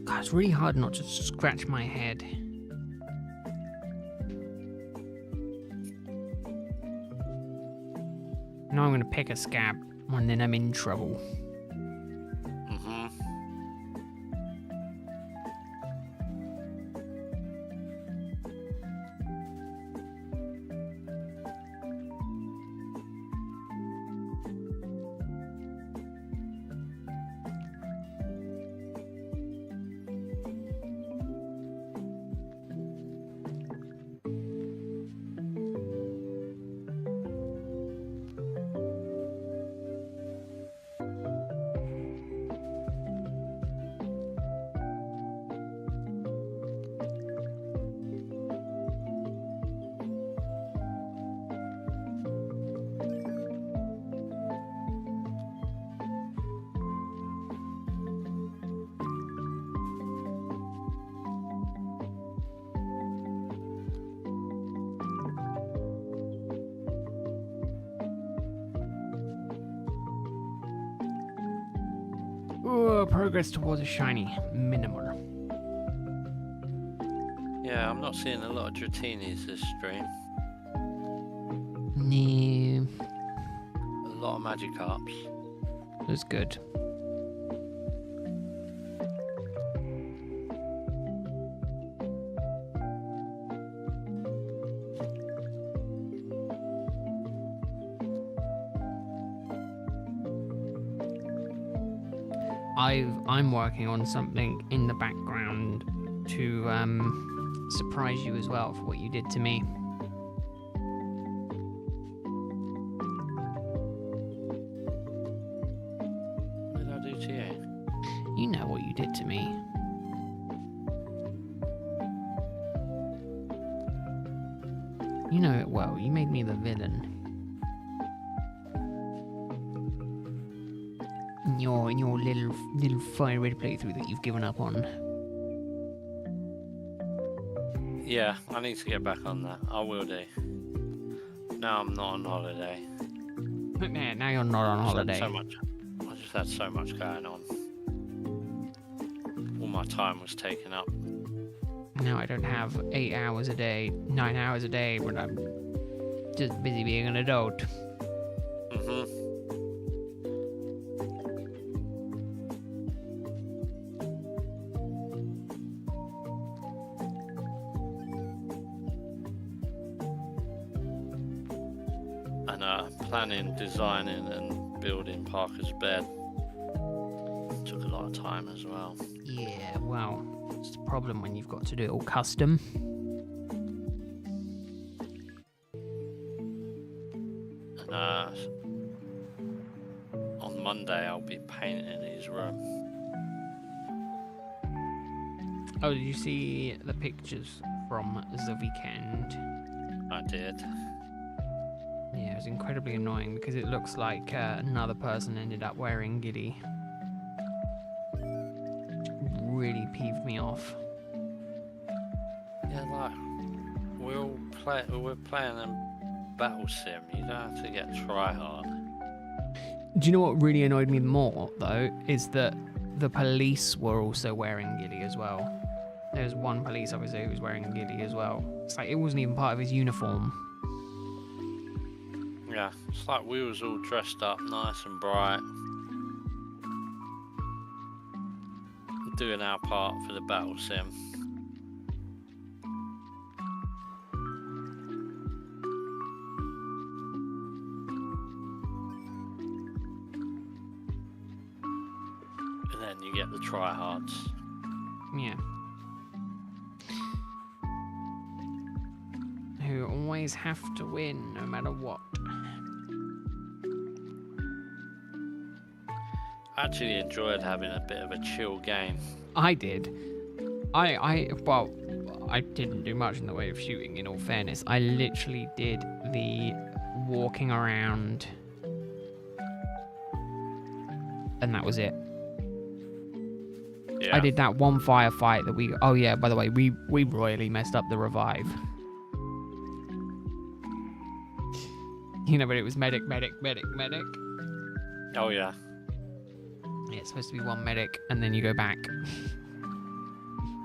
God, it's really hard not to scratch my head. Now I'm going to pick a scab, and then I'm in trouble. Mm-hmm. Ooh, progress towards a shiny. Minimal. Yeah, I'm not seeing a lot of Dratinis this stream. No. A lot of Magikarps. That's good. I'm working on something in the background to surprise you as well for what you did to me. What did I do to you? You know what you did to me. You know it well. You made me the villain. In your little fire red playthrough that you've given up on. Yeah, I need to get back on that. I will do. Now I'm not on holiday. Yeah, now you're not on holiday. I just had so much going on. All my time was taken up. Now I don't have 8 hours a day, 9 hours a day when I'm just busy being an adult. Mm-hmm. Planning, designing and building Parker's bed took a lot of time as well. Yeah, well, it's the problem when you've got to do it all custom. day I'll be painting his room. Oh, did you see the pictures from the weekend? I did. Yeah, it was incredibly annoying because it looks like another person ended up wearing Giddy. Which really peeved me off. Yeah, like we're playing a battle sim. You don't have to get try hard. Do you know what really annoyed me more though? Is that the police were also wearing Giddy as well. There was one police officer who was wearing Giddy as well. It's like it wasn't even part of his uniform. Yeah, it's like we was all dressed up nice and bright, doing our part for the battle sim. And then you get the tryhards. Yeah. Who always have to win no matter what. I actually enjoyed having a bit of a chill game. I did. Well, I didn't do much in the way of shooting, in all fairness. I literally did the walking around, and that was it. Yeah. I did that one firefight that we... Oh, yeah, by the way, we royally messed up the revive. You know, but it was medic. Oh, yeah. Yeah, it's supposed to be one medic, and then you go back.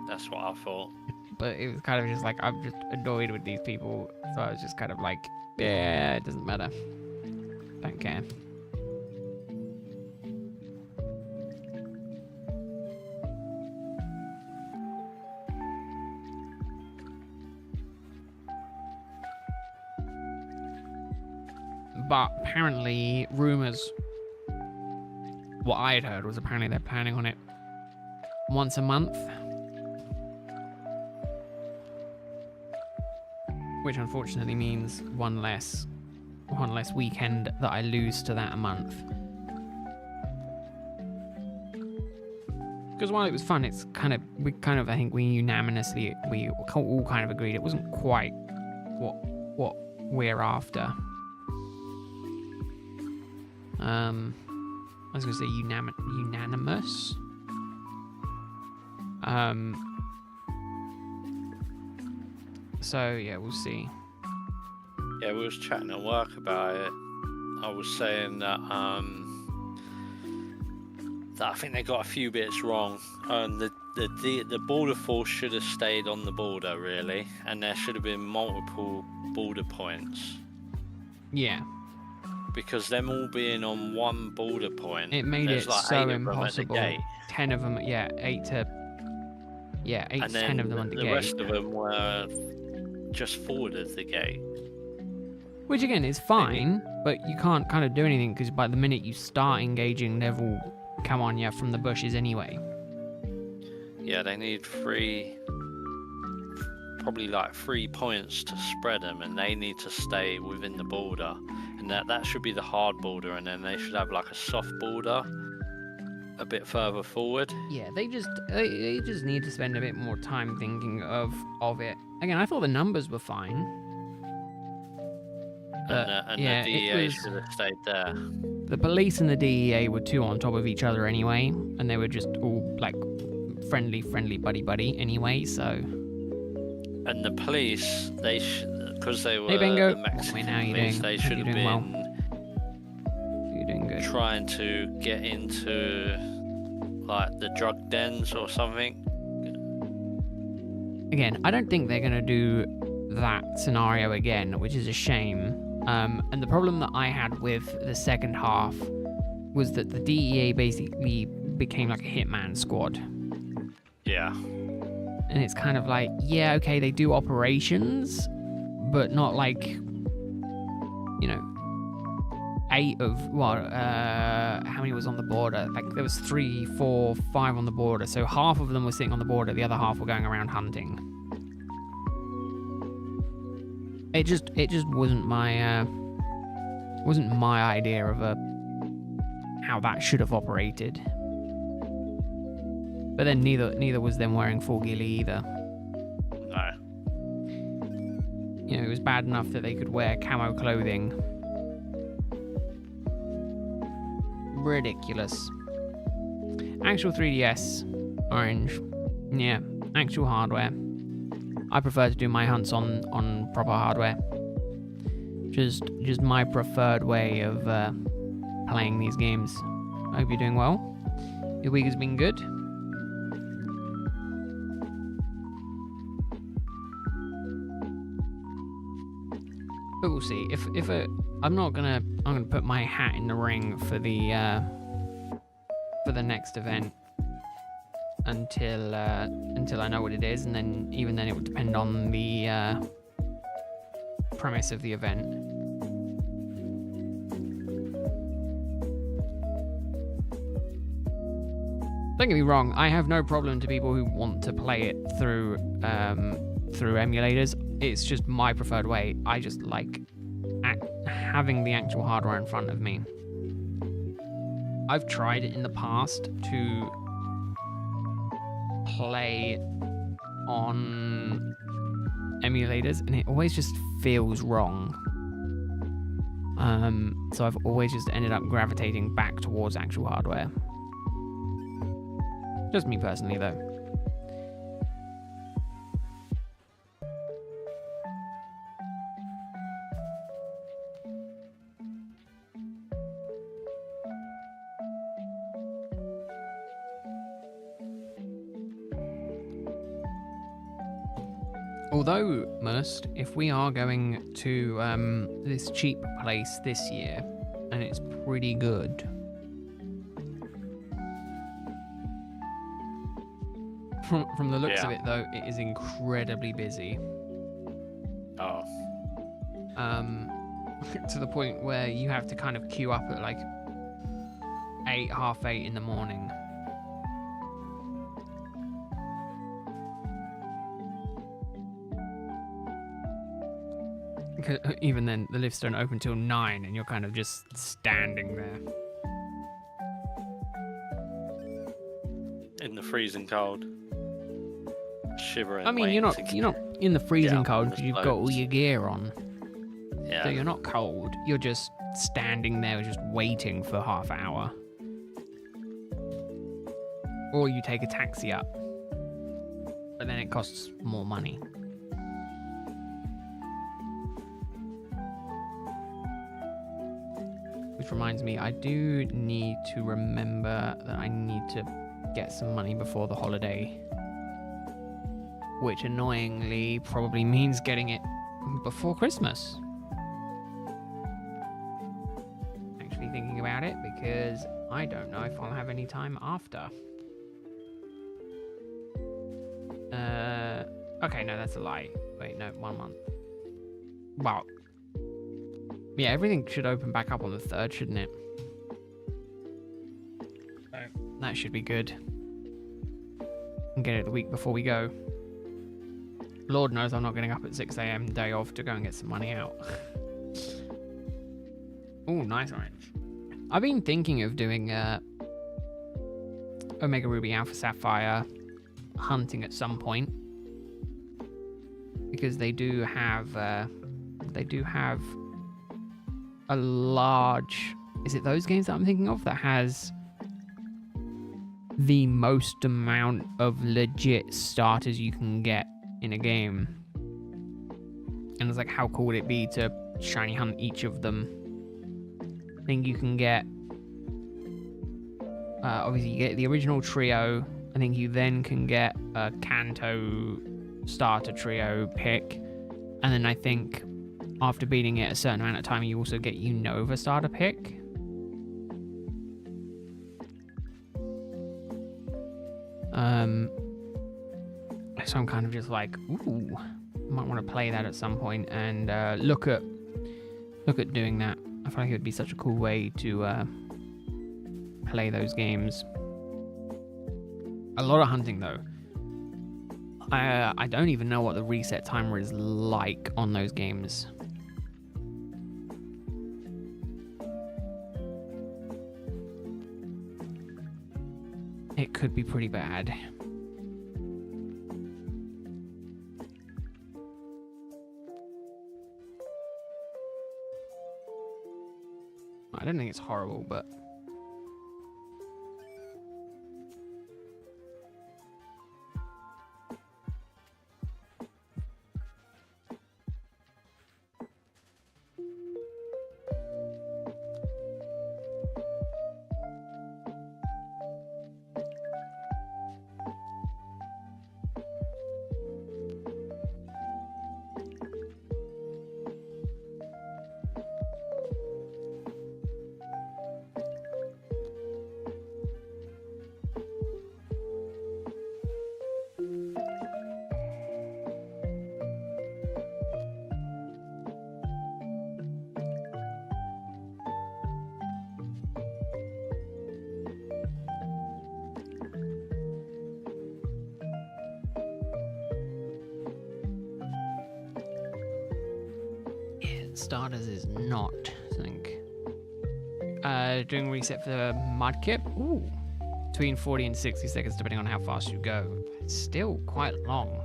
That's what I thought. But it was kind of just like, I'm just annoyed with these people. So I was just kind of like, yeah, it doesn't matter. Don't care. But apparently, rumours, what I had heard was apparently they're planning on it once a month. Which unfortunately means one less weekend that I lose to that a month. Because while it was fun, it's I think we unanimously, we all kind of agreed it wasn't quite what we're after. I was going to say unanimous. So yeah, we'll see. Yeah, we was chatting at work about it. I was saying that I think they got a few bits wrong. The border force should have stayed on the border really, and there should have been multiple border points. Yeah. Because them all being on one border point, it made it like so impossible. 10 of them, 8 to 10 of them on the gate. The rest of them were just forward of the gate. Which again is fine, but you can't kind of do anything because by the minute you start engaging, they've all come on you from the bushes anyway. Yeah, they need probably like 3 points to spread them, and they need to stay within the border. And that should be the hard border, and then they should have like a soft border a bit further forward. Yeah, they just need to spend a bit more time thinking of it. Again, I thought the numbers were fine. And the DEA should have stayed there. The police and the DEA were too on top of each other anyway, and they were just all like friendly buddy anyway, so. And the police, because they were the Mexican police, they should have been well. You're doing good. Trying to get into like the drug dens or something. Again, I don't think they're going to do that scenario again, which is a shame. And the problem that I had with the second half was that the DEA basically became like a hitman squad. Yeah. And it's kind of like, yeah, okay, they do operations, but not like, 8 of, how many was on the border? Like there was 3, 4, 5 on the border. So half of them were sitting on the border, the other half were going around hunting. It just wasn't my idea of how that should have operated. But then neither was them wearing full ghillie either. No. You know, it was bad enough that they could wear camo clothing. Ridiculous. Actual 3DS, orange. Yeah, actual hardware. I prefer to do my hunts on proper hardware. Just my preferred way of playing these games. I hope you're doing well. Your week has been good. But we'll see. I'm gonna put my hat in the ring for the next event until I know what it is, and then even then it would depend on the premise of the event. Don't get me wrong, I have no problem to people who want to play it through emulators. It's just my preferred way. I just like having the actual hardware in front of me. I've tried it in the past to play on emulators, and it always just feels wrong. So I've always just ended up gravitating back towards actual hardware. Just me personally, though. Although, Must, if we are going to this cheap place this year, and it's pretty good, from the looks of it, though, it is incredibly busy. Oh. To the point where you have to kind of queue up at like 8, half 8 in the morning. Even then, the lifts don't open till 9, and you're kind of just standing there. In the freezing cold. Shivering. I mean, you're not in the freezing cold because you've got all your gear on. Yeah. So you're not cold. You're just standing there, just waiting for half an hour. Or you take a taxi up. But then it costs more money. Which reminds me, I do need to remember that I need to get some money before the holiday. Which annoyingly probably means getting it before Christmas. Actually thinking about it, because I don't know if I'll have any time after. Okay, no, that's a lie. Wait, no, 1 month. Well, yeah, everything should open back up on the 3rd, shouldn't it? So that should be good. And get it the week before we go. Lord knows I'm not getting up at 6 a.m. day off to go and get some money out. Oh, nice orange. I've been thinking of doing Omega Ruby Alpha Sapphire hunting at some point. Because they do have a large... Is it those games that I'm thinking of that has the most amount of legit starters you can get in a game? And it's like, how cool would it be to shiny hunt each of them? I think you can get obviously you get the original trio. I think you then can get a Kanto starter trio pick, and then I think after beating it a certain amount of time you also get Unova starter pick. So I'm kind of just like, ooh, might want to play that at some point and look at doing that. I feel like it would be such a cool way to play those games. A lot of hunting though. I don't even know what the reset timer is like on those games. it could be pretty bad. I don't think it's horrible, but starters is not, I think. Doing reset for the Mudkip. Ooh. Between 40 and 60 seconds, depending on how fast you go. It's still quite long.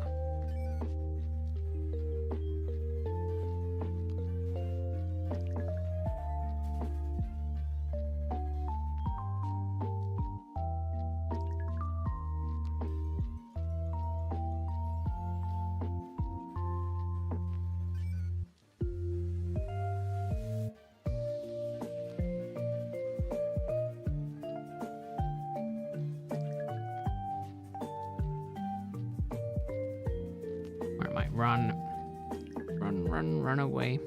Where am I? Run. Run away.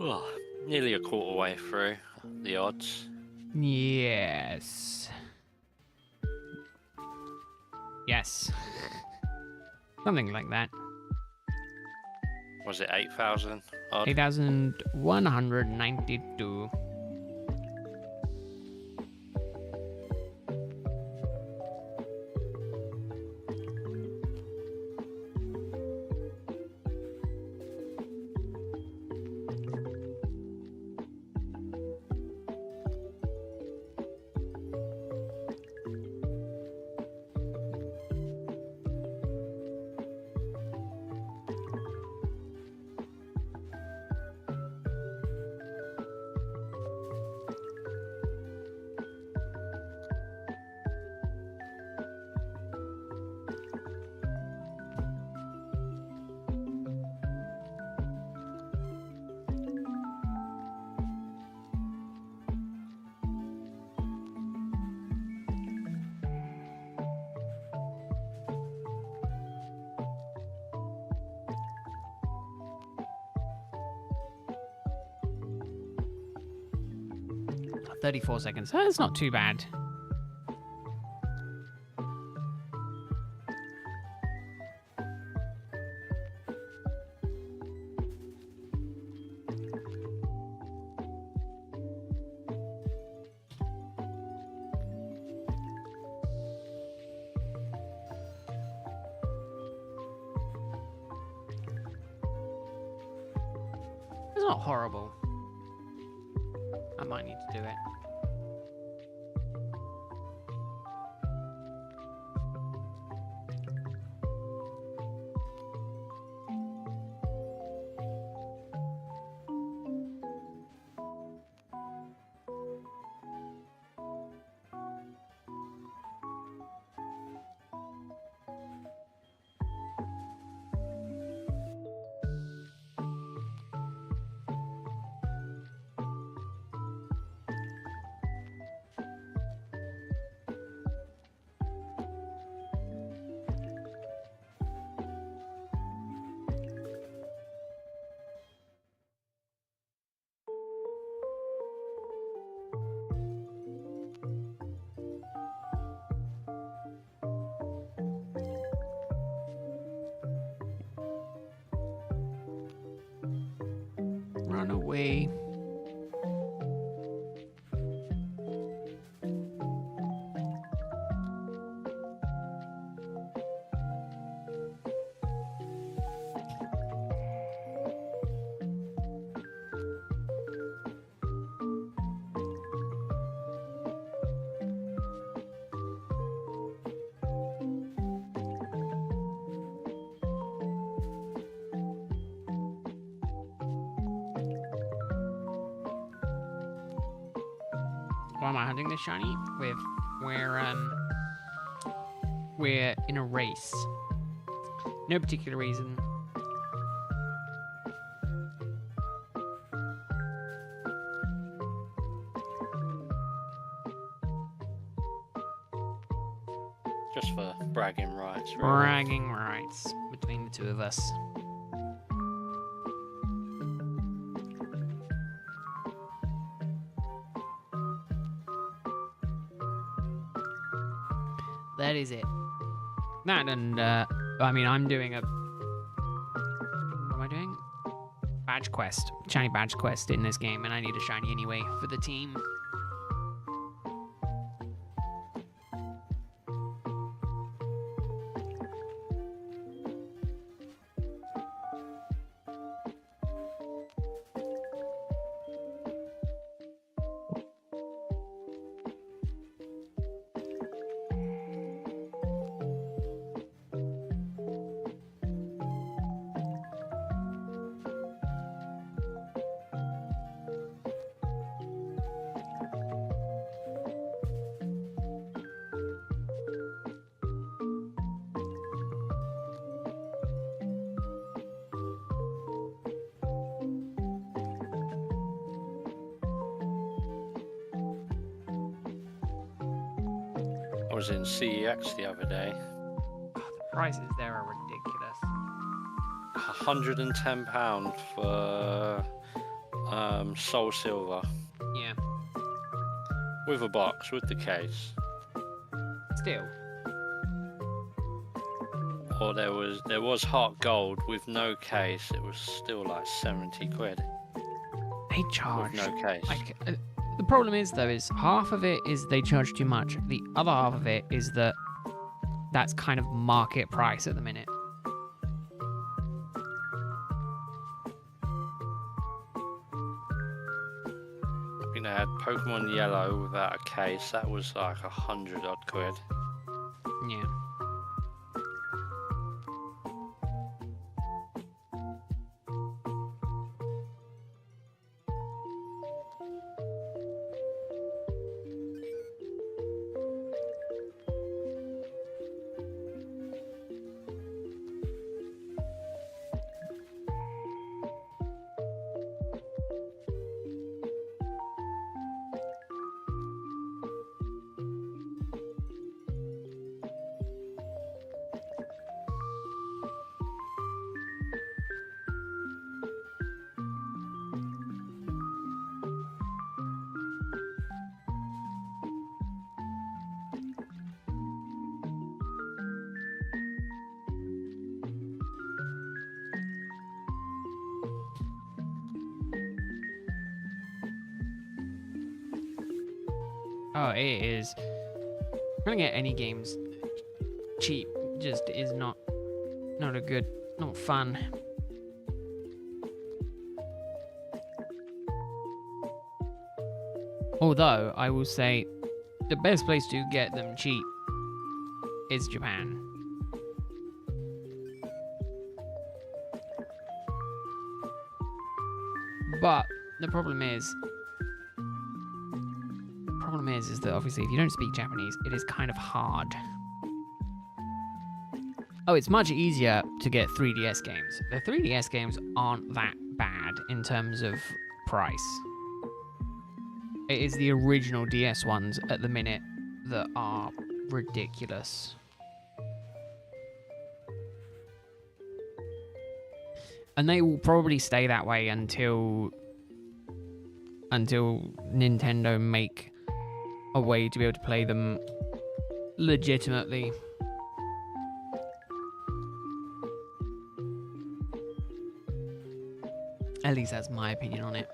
Oh, nearly a quarter way through the odds. Yes. Yes. Something like that. Was it 8,000 odd? 8,192. Oh, 34 seconds. That's not too bad. It's not horrible. I might need to do it. run away. Why am I hunting this shiny? We're in a race. No particular reason. Just for bragging rights, really. Bragging rights between the two of us. That is it. That and, I mean, I'm doing a... What am I doing? Badge quest. Shiny badge quest in this game, and I need a shiny anyway for the team. I was in CEX the other day. Oh, the prices there are ridiculous. £110 for Soul Silver. Yeah. With a box, with the case. Still. Or there was Heart Gold with no case. It was still like 70 quid. They charge. With no case. The problem is, though, is half of it is they charge too much. The other half of it is that that's kind of market price at the minute. I think they had Pokemon Yellow without a case. That was like 100 odd quid. Yeah. Oh, it is. Trying to get any games cheap just is not a good, not fun. Although I will say, the best place to get them cheap is Japan. But the problem is that obviously if you don't speak Japanese, it is kind of hard. Oh, it's much easier to get 3DS games. The 3DS games aren't that bad in terms of price. It is the original DS ones at the minute that are ridiculous. And they will probably stay that way until Nintendo make a way to be able to play them legitimately. At least that's my opinion on it.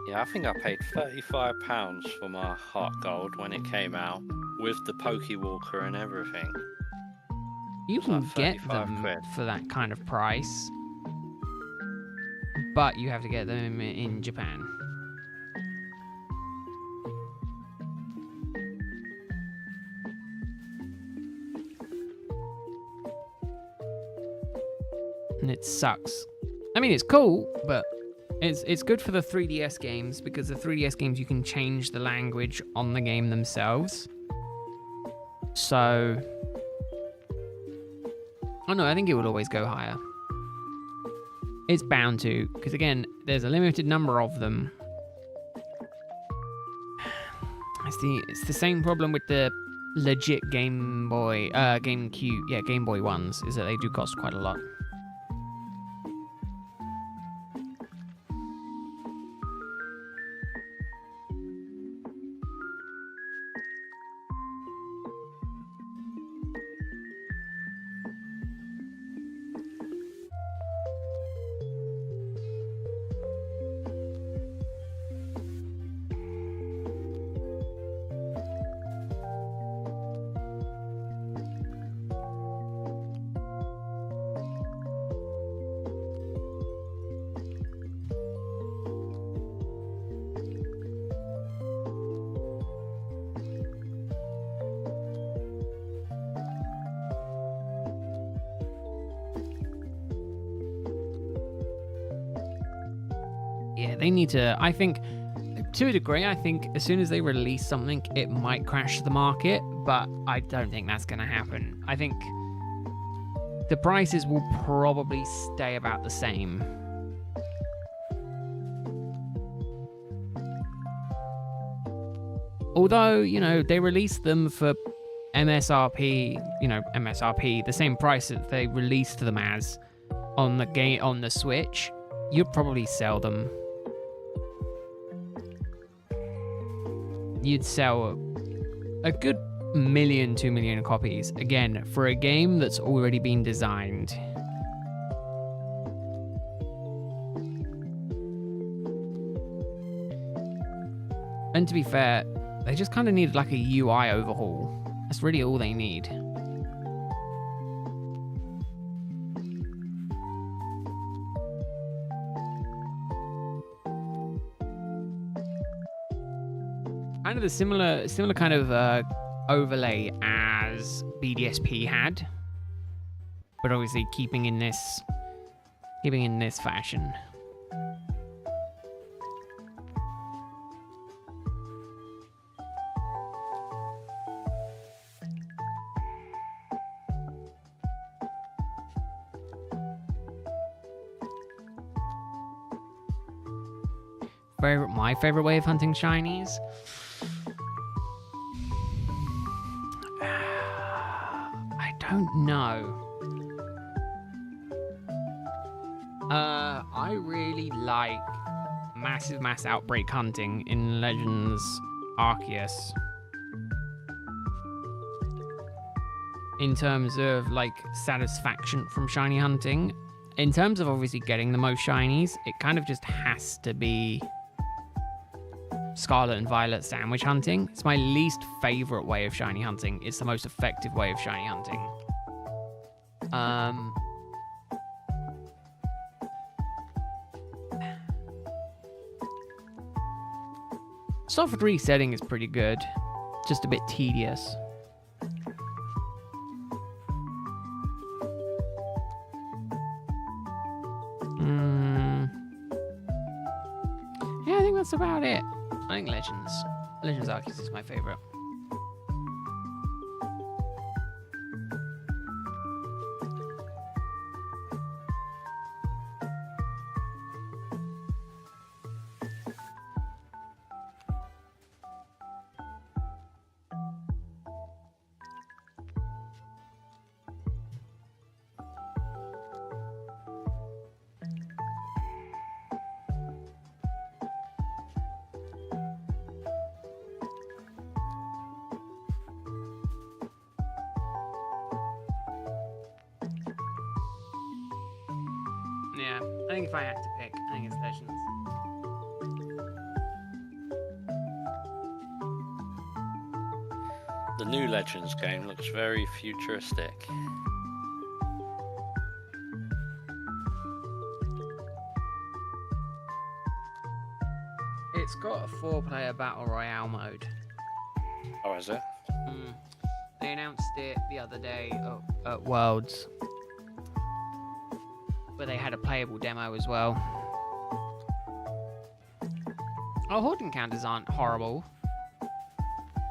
Yeah, I think I paid £35 for my Heart Gold when it came out, with the Pokewalker and everything. You It's can like get 35 them quid. for that kind of price, but you have to get them in Japan. And it sucks. I mean, it's cool, but it's good for the 3DS games, because the 3DS games you can change the language on the game themselves. So, oh no, I think it would always go higher. It's bound to, because again, there's a limited number of them. It's the same problem with the legit Game Boy, Game Boy ones, is that they do cost quite a lot. Yeah, they need to, I think, to a degree, I think as soon as they release something, it might crash the market, but I don't think that's going to happen. I think the prices will probably stay about the same. Although, you know, they released them for MSRP, the same price that they released them as on the Switch, you'd probably sell them. You'd sell a good 1 million, 2 million copies, again, for a game that's already been designed. And to be fair, they just kind of need like a UI overhaul. That's really all they need. Kind of the similar kind of overlay as BDSP had, but obviously keeping in this fashion. My favorite way of hunting shinies. I don't know. I really like mass outbreak hunting in Legends Arceus. In terms of like satisfaction from shiny hunting. In terms of obviously getting the most shinies, it kind of just has to be Scarlet and Violet sandwich hunting. It's my least favorite way of shiny hunting. It's the most effective way of shiny hunting. Soft resetting is pretty good, just a bit tedious. Yeah, I think that's about it. I think Legends Arceus is my favorite. I think if I had to pick, I think it's Legends. The new Legends game looks very futuristic. It's got a 4-player battle royale mode. Oh, is it? They announced it the other day at Worlds, where they had a playable demo as well. Oh, horde encounters aren't horrible.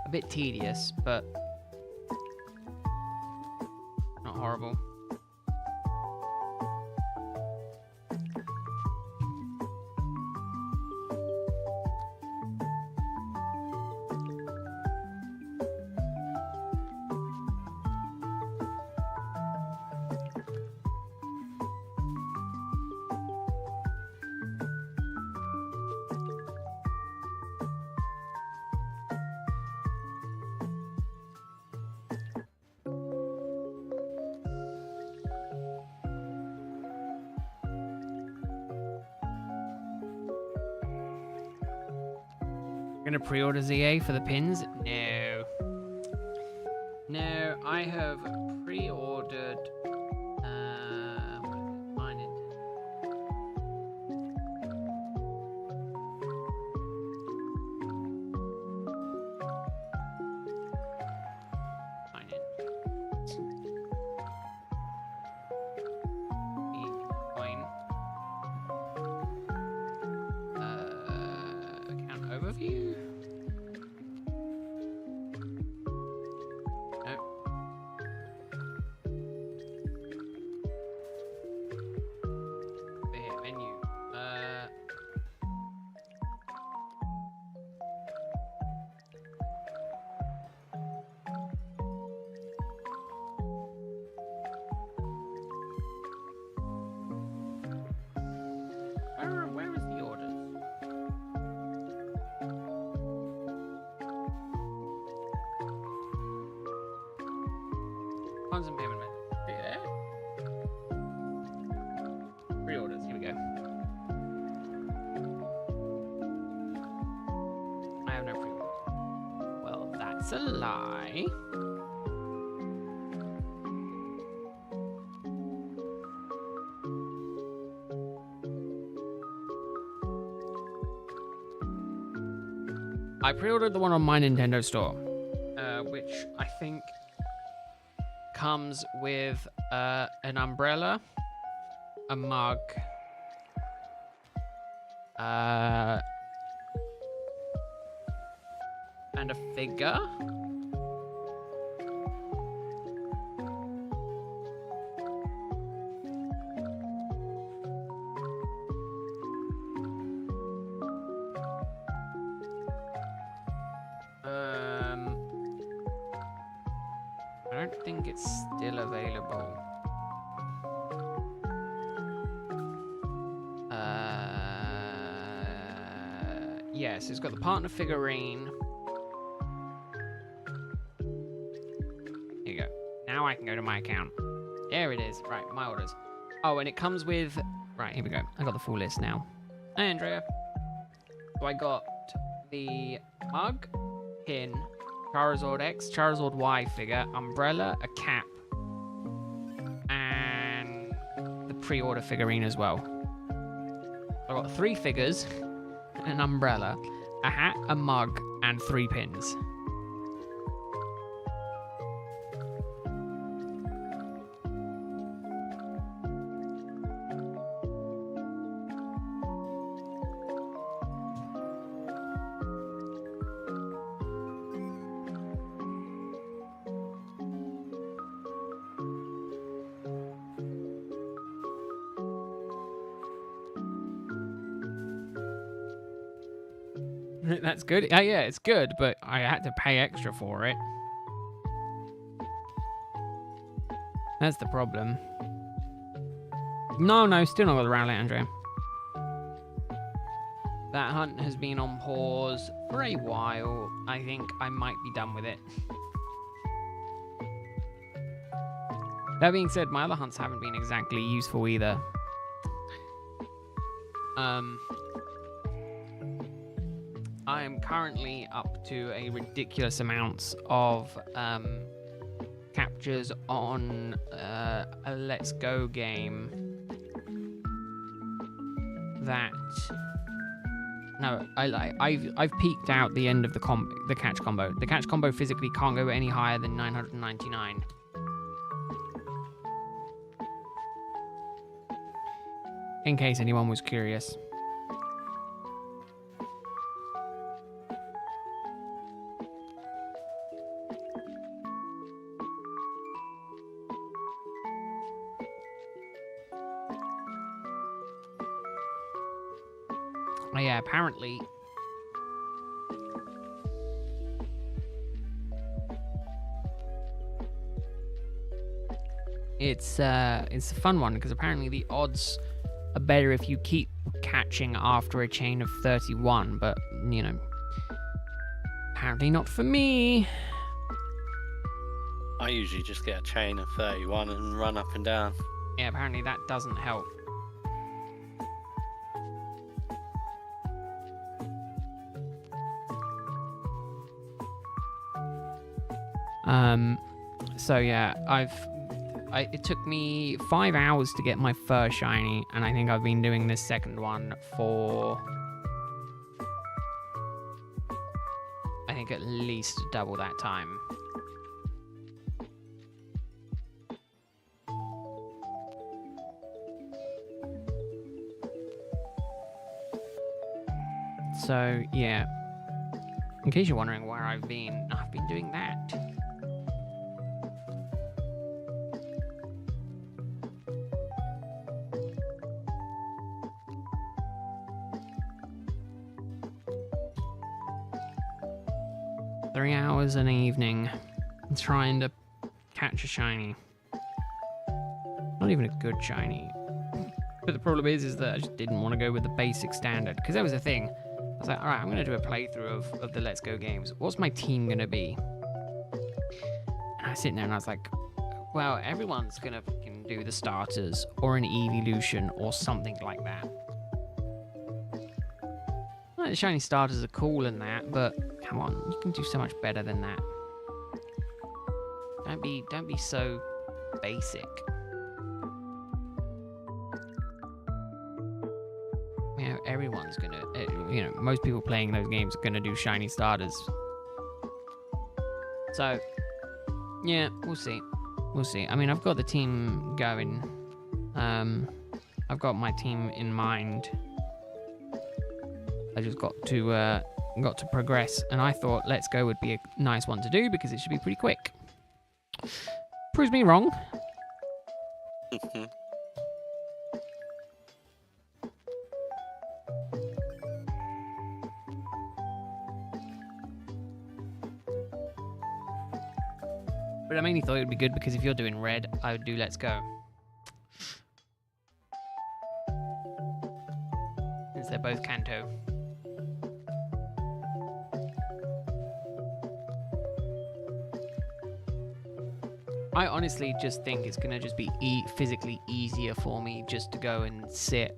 A bit tedious, but not horrible. Gonna pre-order ZA for the pins? No. No, I have pre-ordered mine in. Mine in. Coin. Account overview. Where is the orders? Funds and payment method. Yeah. Pre-orders. Here we go. I have no pre-orders. Well, that's a lie. I pre-ordered the one on my Nintendo store, which I think comes with an umbrella, a mug, and a figure. I don't think it's still available. Yes, it's got the partner figurine. Here you go. Now I can go to my account. There it is. Right, my orders. Oh, and it comes with... Right, here we go. I got the full list now. Hey, Andrea. So I got the mug, pin, Charizard X, Charizard Y figure, umbrella, a cap, and the pre-order figurine as well. I got 3 figures, an umbrella, a hat, a mug, and 3 pins. That's good. Yeah, it's good, but I had to pay extra for it. That's the problem. No, still not got the rally, Andrea. That hunt has been on pause for a while. I think I might be done with it. That being said, my other hunts haven't been exactly useful either. I am currently up to a ridiculous amount of captures on a Let's Go game that I've peaked out the end of the catch combo. The catch combo physically can't go any higher than 999. In case anyone was curious. Oh yeah, apparently it's a fun one because apparently the odds are better if you keep catching after a chain of 31, but you know, apparently not for me. I usually just get a chain of 31 and run up and down. Yeah, apparently that doesn't help. So yeah, it took me 5 hours to get my first shiny, and I think I've been doing this second one for I think at least double that time. So yeah, in case you're wondering where I've been doing that. An evening trying to catch a shiny. Not even a good shiny. But the problem is that I just didn't want to go with the basic standard, because that was the thing. I was like, all right, I'm going to do a playthrough of the Let's Go games. What's my team going to be? And I was sitting there and I was like, well, everyone's going to do the starters or an evolution or something like that. Well, the shiny starters are cool and that, but come on, you can do so much better than that. Don't be so basic. You know, everyone's gonna, you know, most people playing those games are gonna do shiny starters. So, yeah, we'll see. We'll see. I mean, I've got the team going. I've got my team in mind. I just got to progress, and I thought Let's Go would be a nice one to do because it should be pretty quick. Proves me wrong. But I mainly thought it would be good because if you're doing red, I would do Let's Go. Since they're both Kanto. I honestly just think it's gonna just be physically easier for me just to go and sit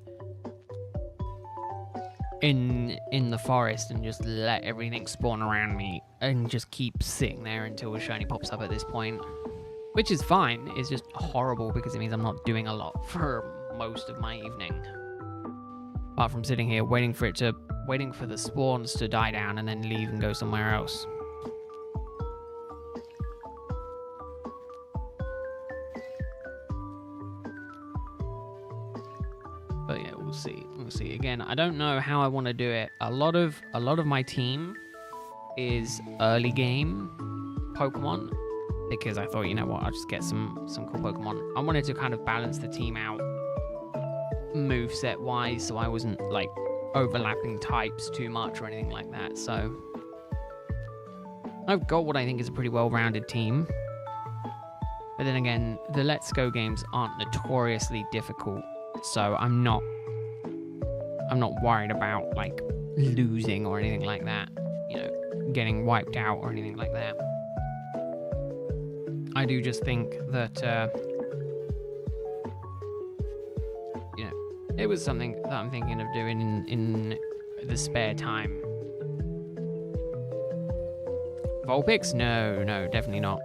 in the forest and just let everything spawn around me and just keep sitting there until a shiny pops up at this point, which is fine. It's just horrible because it means I'm not doing a lot for most of my evening, apart from sitting here waiting for the spawns to die down and then leave and go somewhere else. But yeah, we'll see. We'll see. Again, I don't know how I want to do it. A lot of my team is early game Pokemon because I thought, you know what, I'll just get some cool Pokemon. I wanted to kind of balance the team out moveset wise, so I wasn't like overlapping types too much or anything like that. So I've got what I think is a pretty well-rounded team. But then again, the Let's Go games aren't notoriously difficult. So I'm not worried about like losing or anything like that, you know, getting wiped out or anything like that. I do just think that you know, It was something that I'm thinking of doing in the spare time. Vulpix? No, definitely not.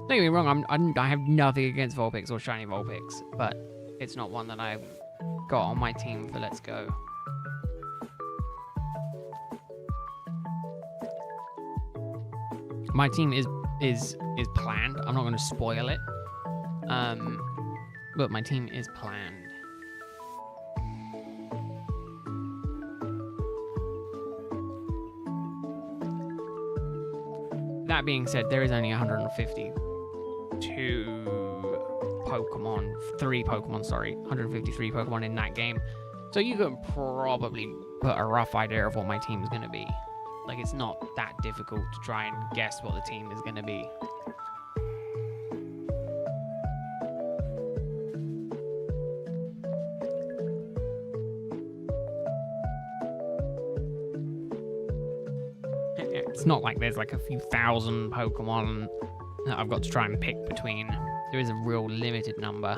Don't get me wrong, I have nothing against Vulpix or Shiny Vulpix, but it's not one that I've got on my team for Let's Go. My team is planned. I'm not going to spoil it, but my team is planned. That being said, there is only 152 Pokemon, 153 Pokemon in that game. So you can probably put a rough idea of what my team is going to be. Like, it's not that difficult to try and guess what the team is going to be. It's not like there's like a few thousand Pokemon that I've got to try and pick between. There is a real limited number.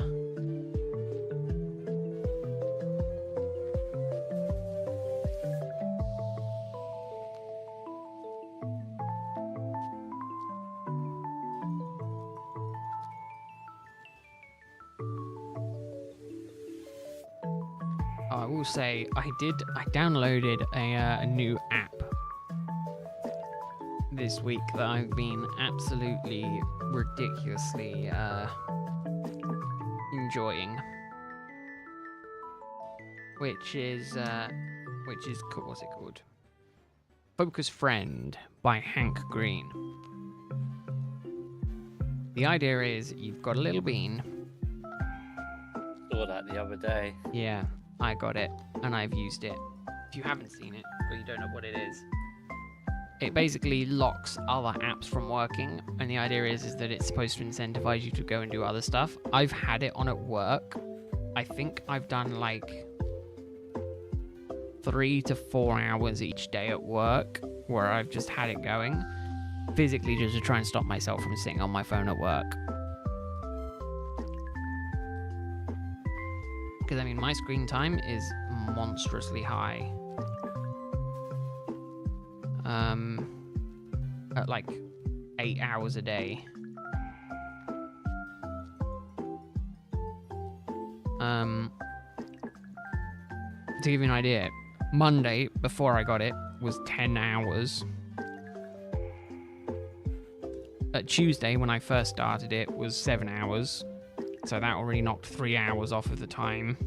I will say I downloaded a new app this week that I've been absolutely ridiculously enjoying, which is what's it called? Focus Friend by Hank Green. The idea is you've got a little bean. Saw that the other day. Yeah, I got it and I've used it. If you haven't seen it or you don't know what it is, it basically locks other apps from working, and the idea is that it's supposed to incentivize you to go and do other stuff. I've had it on at work. I think I've done like 3 to 4 hours each day at work where I've just had it going, physically just to try and stop myself from sitting on my phone at work. Because I mean, my screen time is monstrously high. At like 8 hours a day. To give you an idea, Monday, before I got it, was 10 hours. Tuesday, when I first started it, was 7 hours. So that already knocked 3 hours off of the time.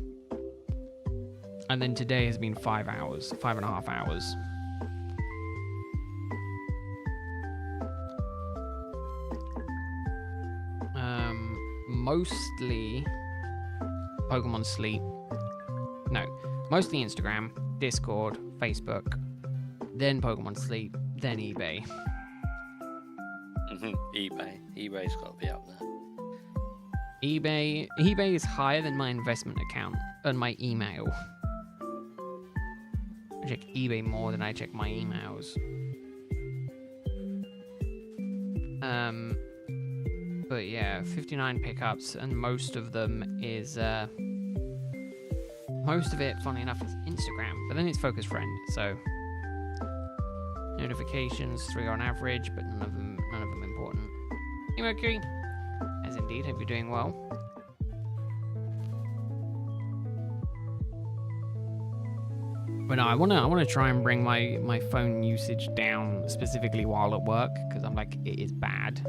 And then today has been 5 hours, 5.5 hours. Mostly Pokemon Sleep. No, mostly Instagram, Discord, Facebook, then Pokemon Sleep, then eBay. eBay's got to be up there. eBay is higher than my investment account and my email. I check eBay more than I check my emails. But yeah, 59 pickups, and most of them is most of it, funny enough, is Instagram. But then it's Focus Friend, so notifications 3 on average, but none of them important. Hey Mercury, as indeed, hope you're doing well. But no, I wanna try and bring my phone usage down, specifically while at work, because I'm like, it is bad.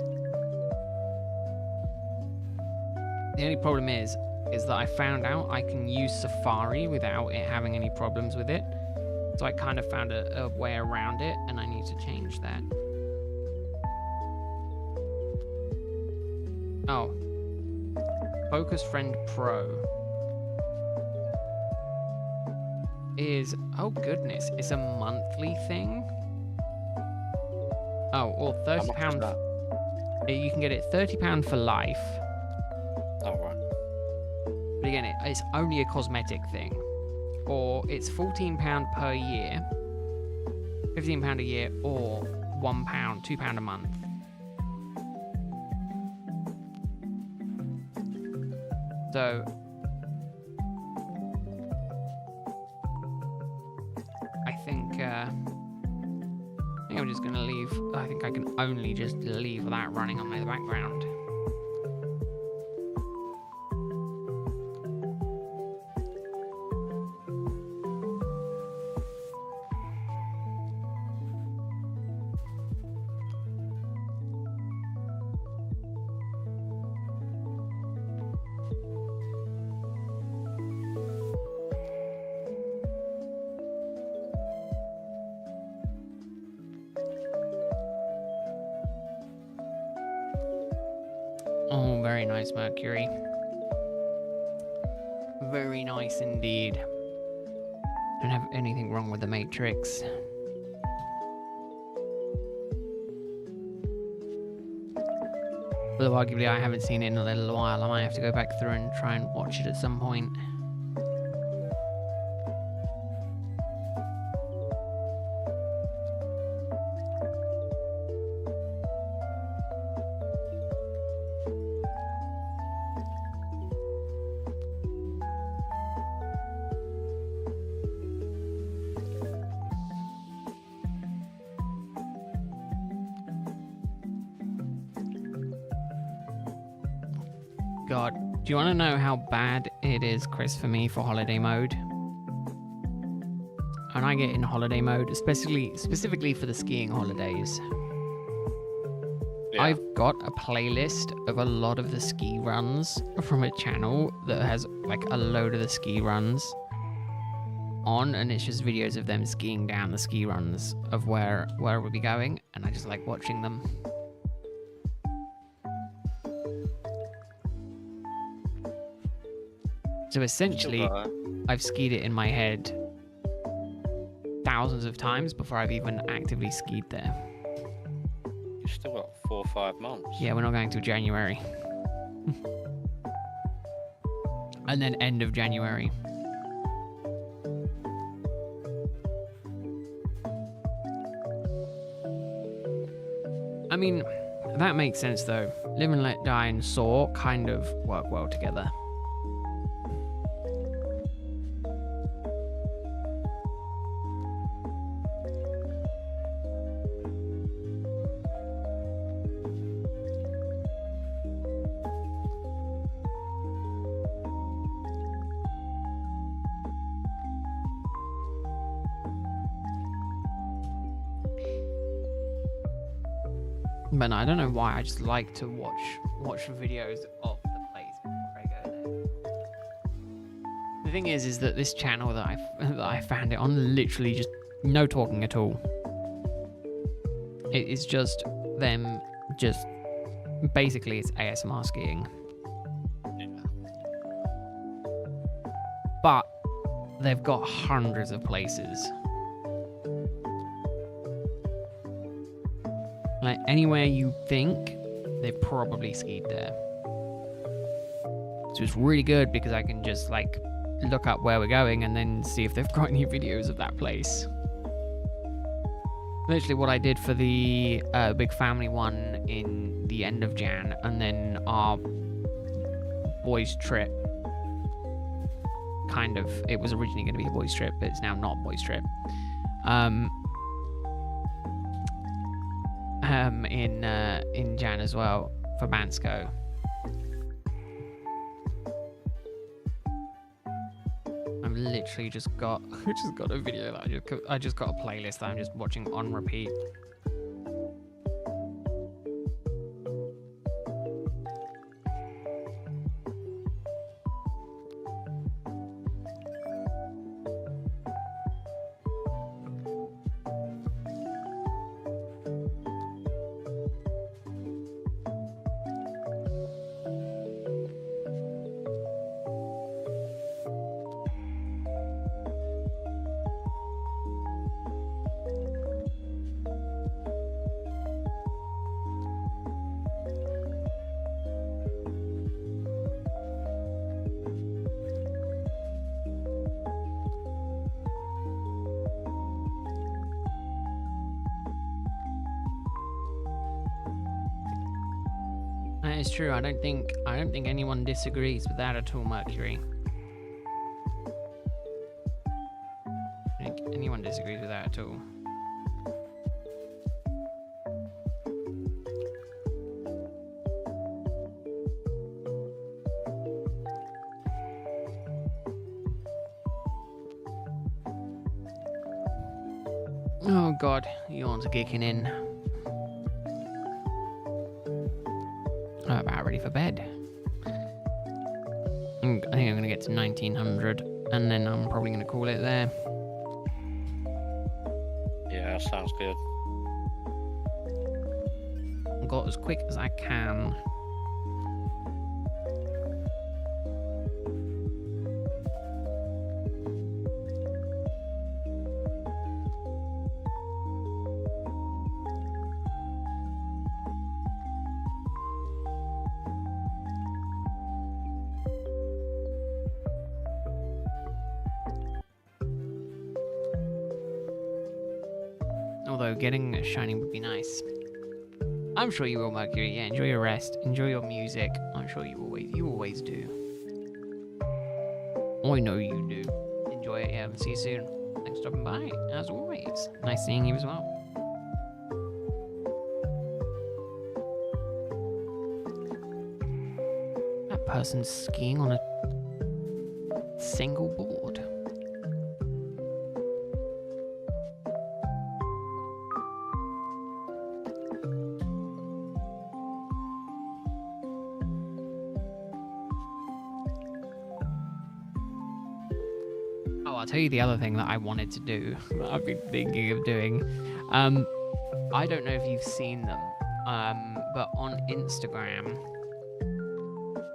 The only problem is that I found out I can use Safari without it having any problems with it. So I kind of found a way around it, and I need to change that. Oh. Focus Friend Pro is, oh goodness, it's a monthly thing? Oh, or £30. You can get it £30 for life. Oh, right. But again, it's only a cosmetic thing. Or it's £14 per year, £15 a year, or £1, £2 a month. So I think I'm just gonna leave. I think I can only just leave that running on my background. Oh, very nice, Mercury. Very nice indeed. Don't have anything wrong with the Matrix. Although arguably I haven't seen it in a little while. I might have to go back through and try and watch it at some point. God, do you want to know how bad it is, Chris, for me for holiday mode? When I get in holiday mode, specifically for the skiing holidays, yeah. I've got a playlist of a lot of the ski runs from a channel that has like a load of the ski runs on, and it's just videos of them skiing down the ski runs of where we'll be going, and I just like watching them. So essentially, I've skied it in my head thousands of times before I've even actively skied there. You've still got 4 or 5 months. Yeah, we're not going till January. And then end of January. I mean, that makes sense though. Live and Let Die and Saw kind of work well together. But no, I don't know why. I just like to watch videos of the place before I go there. The thing is that this channel that I found it on, literally just no talking at all. It's just them, just basically it's ASMR skiing. Yeah. But they've got hundreds of places. Like anywhere you think, they've probably skied there. So it's really good because I can just like look up where we're going and then see if they've got any videos of that place. Literally what I did for the big family one in the end of Jan, and then our boys trip. Kind of, it was originally going to be a boys trip, but it's now not a boys trip. In Jan as well for Bansko. I've literally just got a video that I just got a playlist that I'm just watching on repeat. is true. I don't think anyone disagrees with that at all, Mercury. I don't think anyone disagrees with that at all. Oh god, yawns are kicking in. I'm about ready for bed. I think I'm going to get to 1900 and then I'm probably going to call it there. Yeah, sounds good. I'll go as quick as I can. Although getting a shiny would be nice. I'm sure you will, Mercury. Yeah, enjoy your rest. Enjoy your music. I'm sure you always do. I know you do. Enjoy it, yeah. See you soon. Thanks for stopping by, as always. Nice seeing you as well. That person's skiing on a single board. I'll tell you the other thing that I wanted to do, that I've been thinking of doing. I don't know if you've seen them, but on Instagram,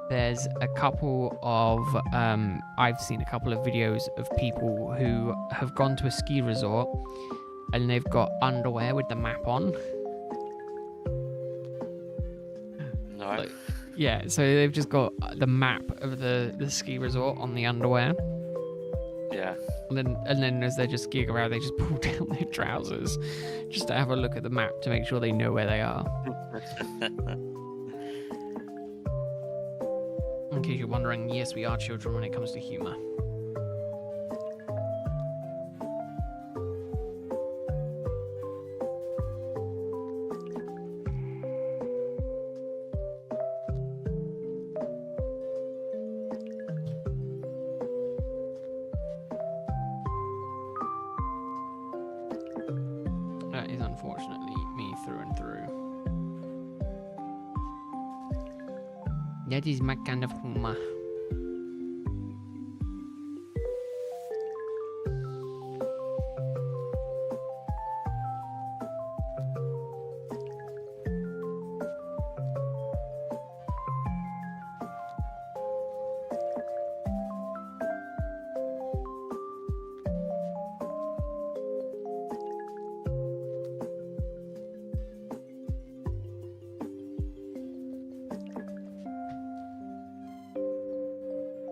there's a couple of, I've seen a couple of videos of people who have gone to a ski resort and they've got underwear with the map on. No. Like, yeah, so they've just got the map of the ski resort on the underwear. Yeah. And then as they're just skiing around, they just pull down their trousers just to have a look at the map to make sure they know where they are. In case you're wondering, yes, we are children when it comes to humour. That is unfortunately me through and through. That is my kind of humor.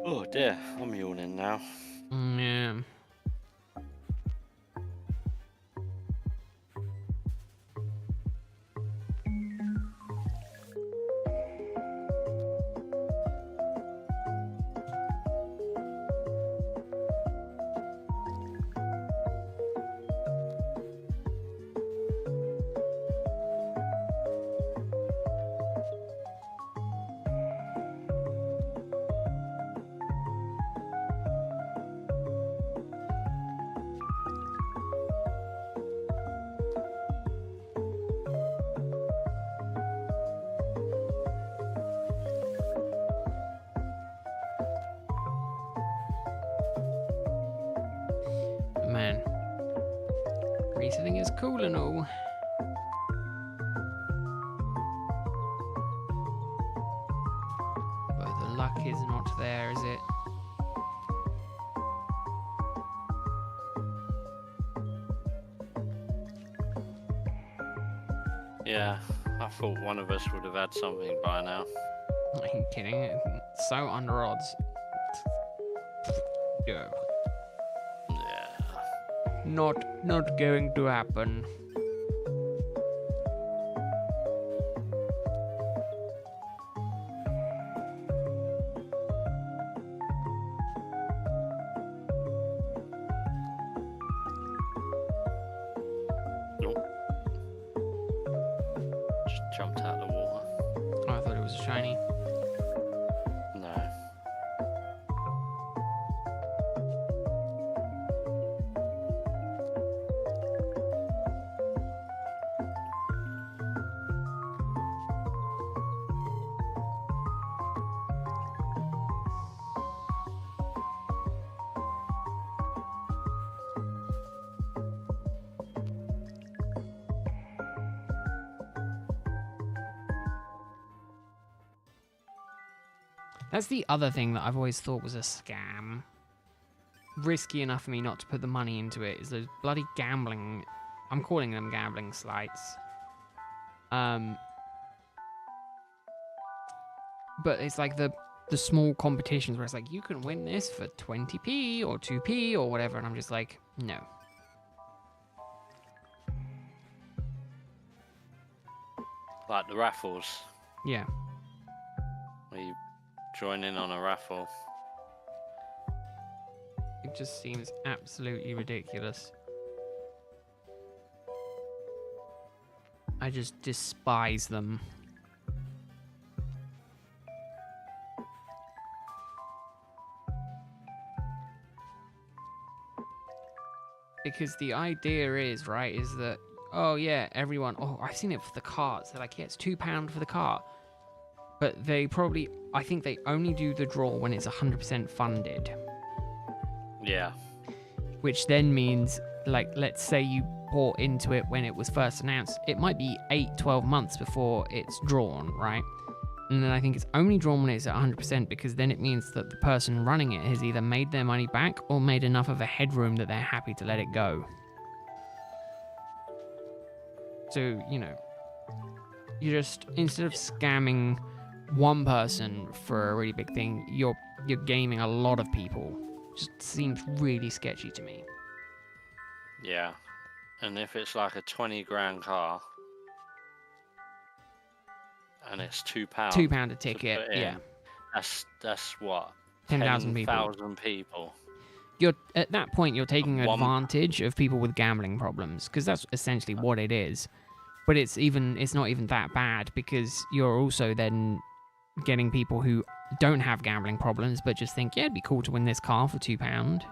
Oh dear, I'm yawning now. Yeah. Man, resetting is cool and all. But the luck is not there, is it? Yeah, I thought one of us would have had something by now. Are you kidding? It's so under odds. No. Yeah. Not going to happen. jumped out of the water. Oh, I thought it was a shiny. No. That's the other thing that I've always thought was a scam. Risky enough for me not to put the money into it is those bloody gambling. I'm calling them gambling sites. But it's like the small competitions where it's like you can win this for 20p or 2p or whatever, and I'm just like, no. Like the raffles. Yeah. Where you join in on a raffle. It just seems absolutely ridiculous. I just despise them. Because the idea is, right, is that, oh yeah, everyone, oh, I've seen it for the carts. They're like, yeah, it's £2 for the cart. But they probably, I think they only do the draw when it's 100% funded. Yeah. Which then means, like, let's say you bought into it when it was first announced. It might be 8-12 months before it's drawn, right? And then I think it's only drawn when it's at 100% because then it means that the person running it has either made their money back or made enough of a headroom that they're happy to let it go. So, you know, you just, instead of scamming one person for a really big thing, you're gaming a lot of people. Just seems really sketchy to me. Yeah. And if it's like a 20 grand car and it's £2 £2 a ticket, yeah. That's what? 10,000 people. 10,000 people. You're at that point you're taking advantage of people with gambling problems, because that's essentially what it is. But it's not even that bad, because you're also then getting people who don't have gambling problems but just think, yeah, it'd be cool to win this car for £2.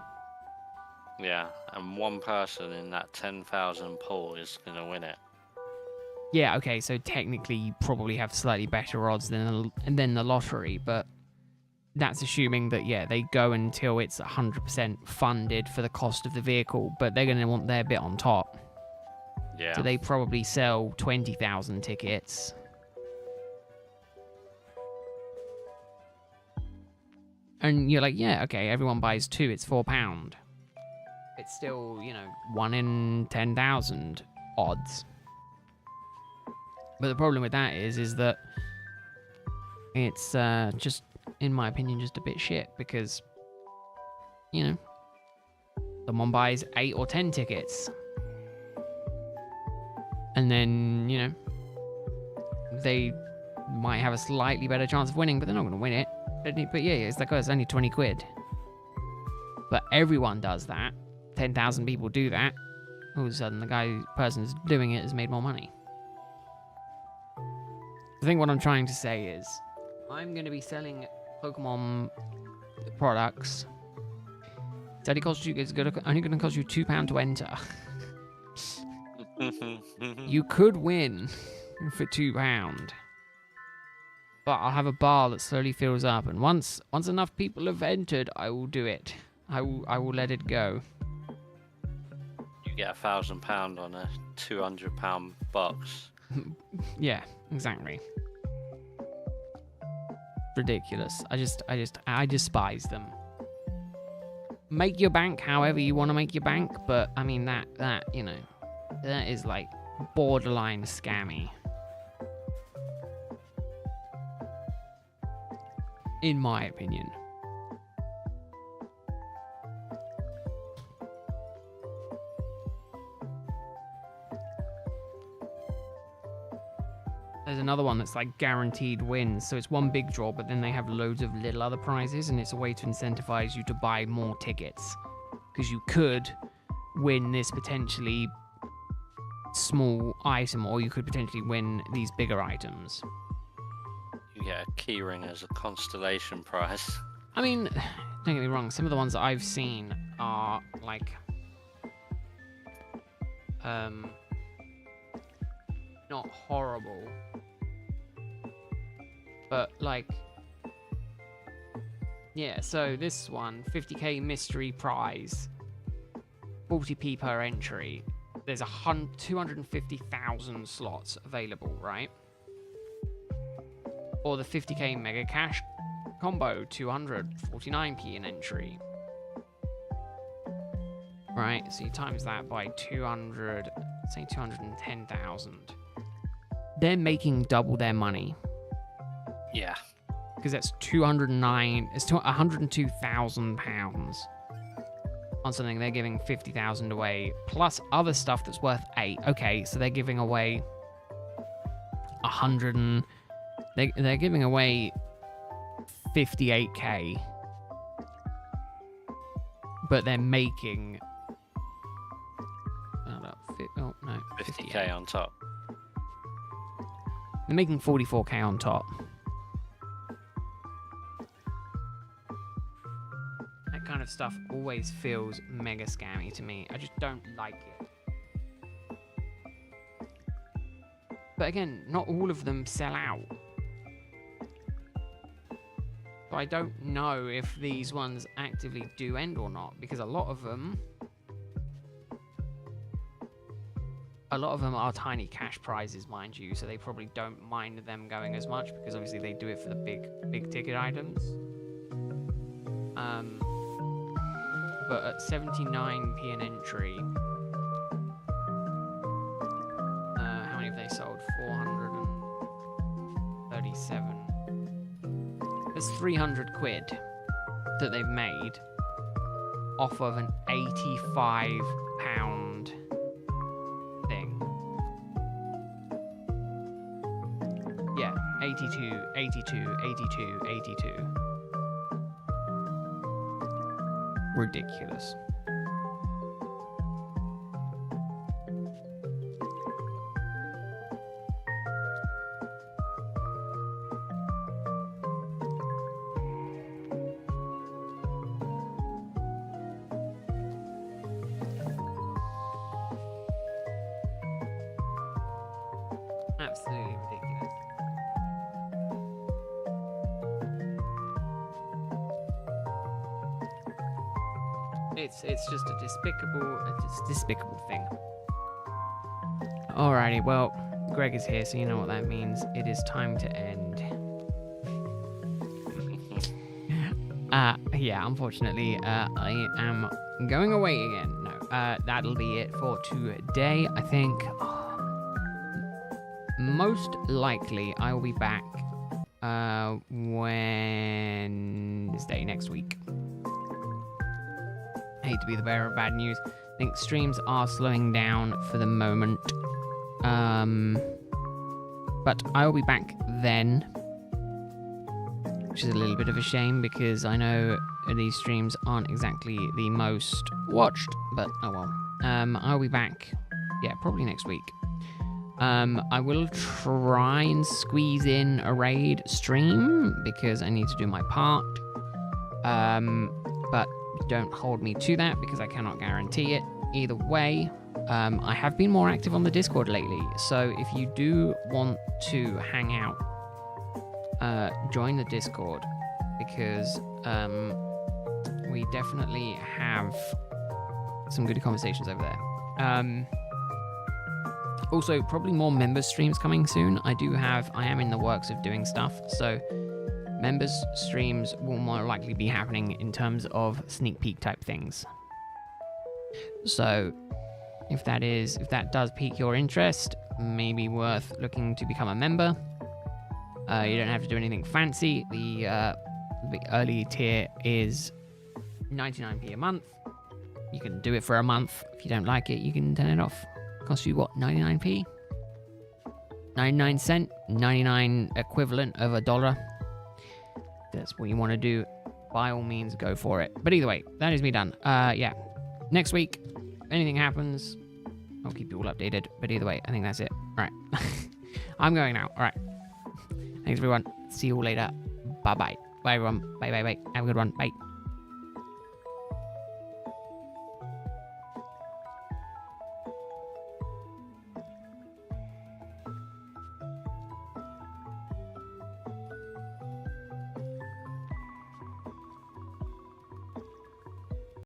Yeah, and one person in that 10,000 pool is going to win it. Yeah, okay, so technically you probably have slightly better odds than the lottery, but that's assuming that, yeah, they go until it's 100% funded for the cost of the vehicle, but they're going to want their bit on top. Yeah. So they probably sell 20,000 tickets. And you're like, yeah, okay, everyone buys 2, it's £4. It's still, 1 in 10,000 odds. But the problem with that is that it's just, in my opinion, just a bit shit, because, someone buys 8 or 10 tickets. And then, they might have a slightly better chance of winning, but they're not going to win it. But yeah, it's like, oh, it's only 20 quid. But everyone does that. 10,000 people do that. All of a sudden, the person's doing it has made more money. I think what I'm trying to say is, I'm going to be selling Pokemon products. It's only going to cost you £2 to enter. You could win for £2. But I'll have a bar that slowly fills up, and once enough people have entered, I will do it. I will let it go. You get £1,000 on a £200 box. Yeah, exactly. Ridiculous. I despise them. Make your bank however you want to make your bank, but I mean that is like borderline scammy. In my opinion. There's another one that's like guaranteed wins. So it's one big draw, but then they have loads of little other prizes, and it's a way to incentivize you to buy more tickets. Because you could win this potentially small item, or you could potentially win these bigger items. You get a keyring as a constellation prize. I mean, don't get me wrong, some of the ones that I've seen are like not horrible, but like, yeah, so this one, 50k mystery prize, 40p per entry. There's 250,000 slots available, right? Or the 50k mega cash combo, 249p an entry. Right, so you times that by 200, say 210,000. They're making double their money. Yeah. Because that's 209, it's 102,000 pounds on something. They're giving 50,000 away, plus other stuff that's worth 8. Okay, so they're giving away 100 and they're giving away 58k, but they're making 50k on top. They're making 44k on top. That kind of stuff always feels mega scammy to me. I just don't like it. But again, not all of them sell out. So I don't know if these ones actively do end or not, because a lot of them are tiny cash prizes, mind you, so they probably don't mind them going as much, because obviously they do it for the big ticket items. But at 79p an entry, how many have they sold? 437. There's 300 quid that they've made off of an 85 pound thing. Yeah, 82, 82, 82, 82. Ridiculous. Absolutely ridiculous. It's just a despicable thing. Alrighty, well, Greg is here, so you know what that means. It is time to end. Yeah, unfortunately, I am going away again. No, that'll be it for today, I think. Most likely, I will be back Wednesday next week. I hate to be the bearer of bad news. I think streams are slowing down for the moment. But I will be back then, which is a little bit of a shame, because I know these streams aren't exactly the most watched, but oh well. I'll be back, yeah, probably next week. I will try and squeeze in a raid stream, because I need to do my part. But don't hold me to that, because I cannot guarantee it. Either way, I have been more active on the Discord lately, so if you do want to hang out, join the Discord, because we definitely have some good conversations over there. Also, probably more members streams coming soon. I am in the works of doing stuff, so members streams will more likely be happening in terms of sneak peek type things. So if that does pique your interest, maybe worth looking to become a member. You don't have to do anything fancy. The early tier is 99p a month. You can do it for a month. If you don't like it, you can turn it off. It costs you what, 99p? 99 cent, 99 equivalent of $1. That's what you want to do, by all means, go for it. But either way, that is me done. Yeah, next week, if anything happens, I'll keep you all updated. But either way, I think that's it. All right. I'm going now. All right. Thanks, everyone. See you all later. Bye-bye. Bye, everyone. Bye, bye, bye. Have a good one. Bye.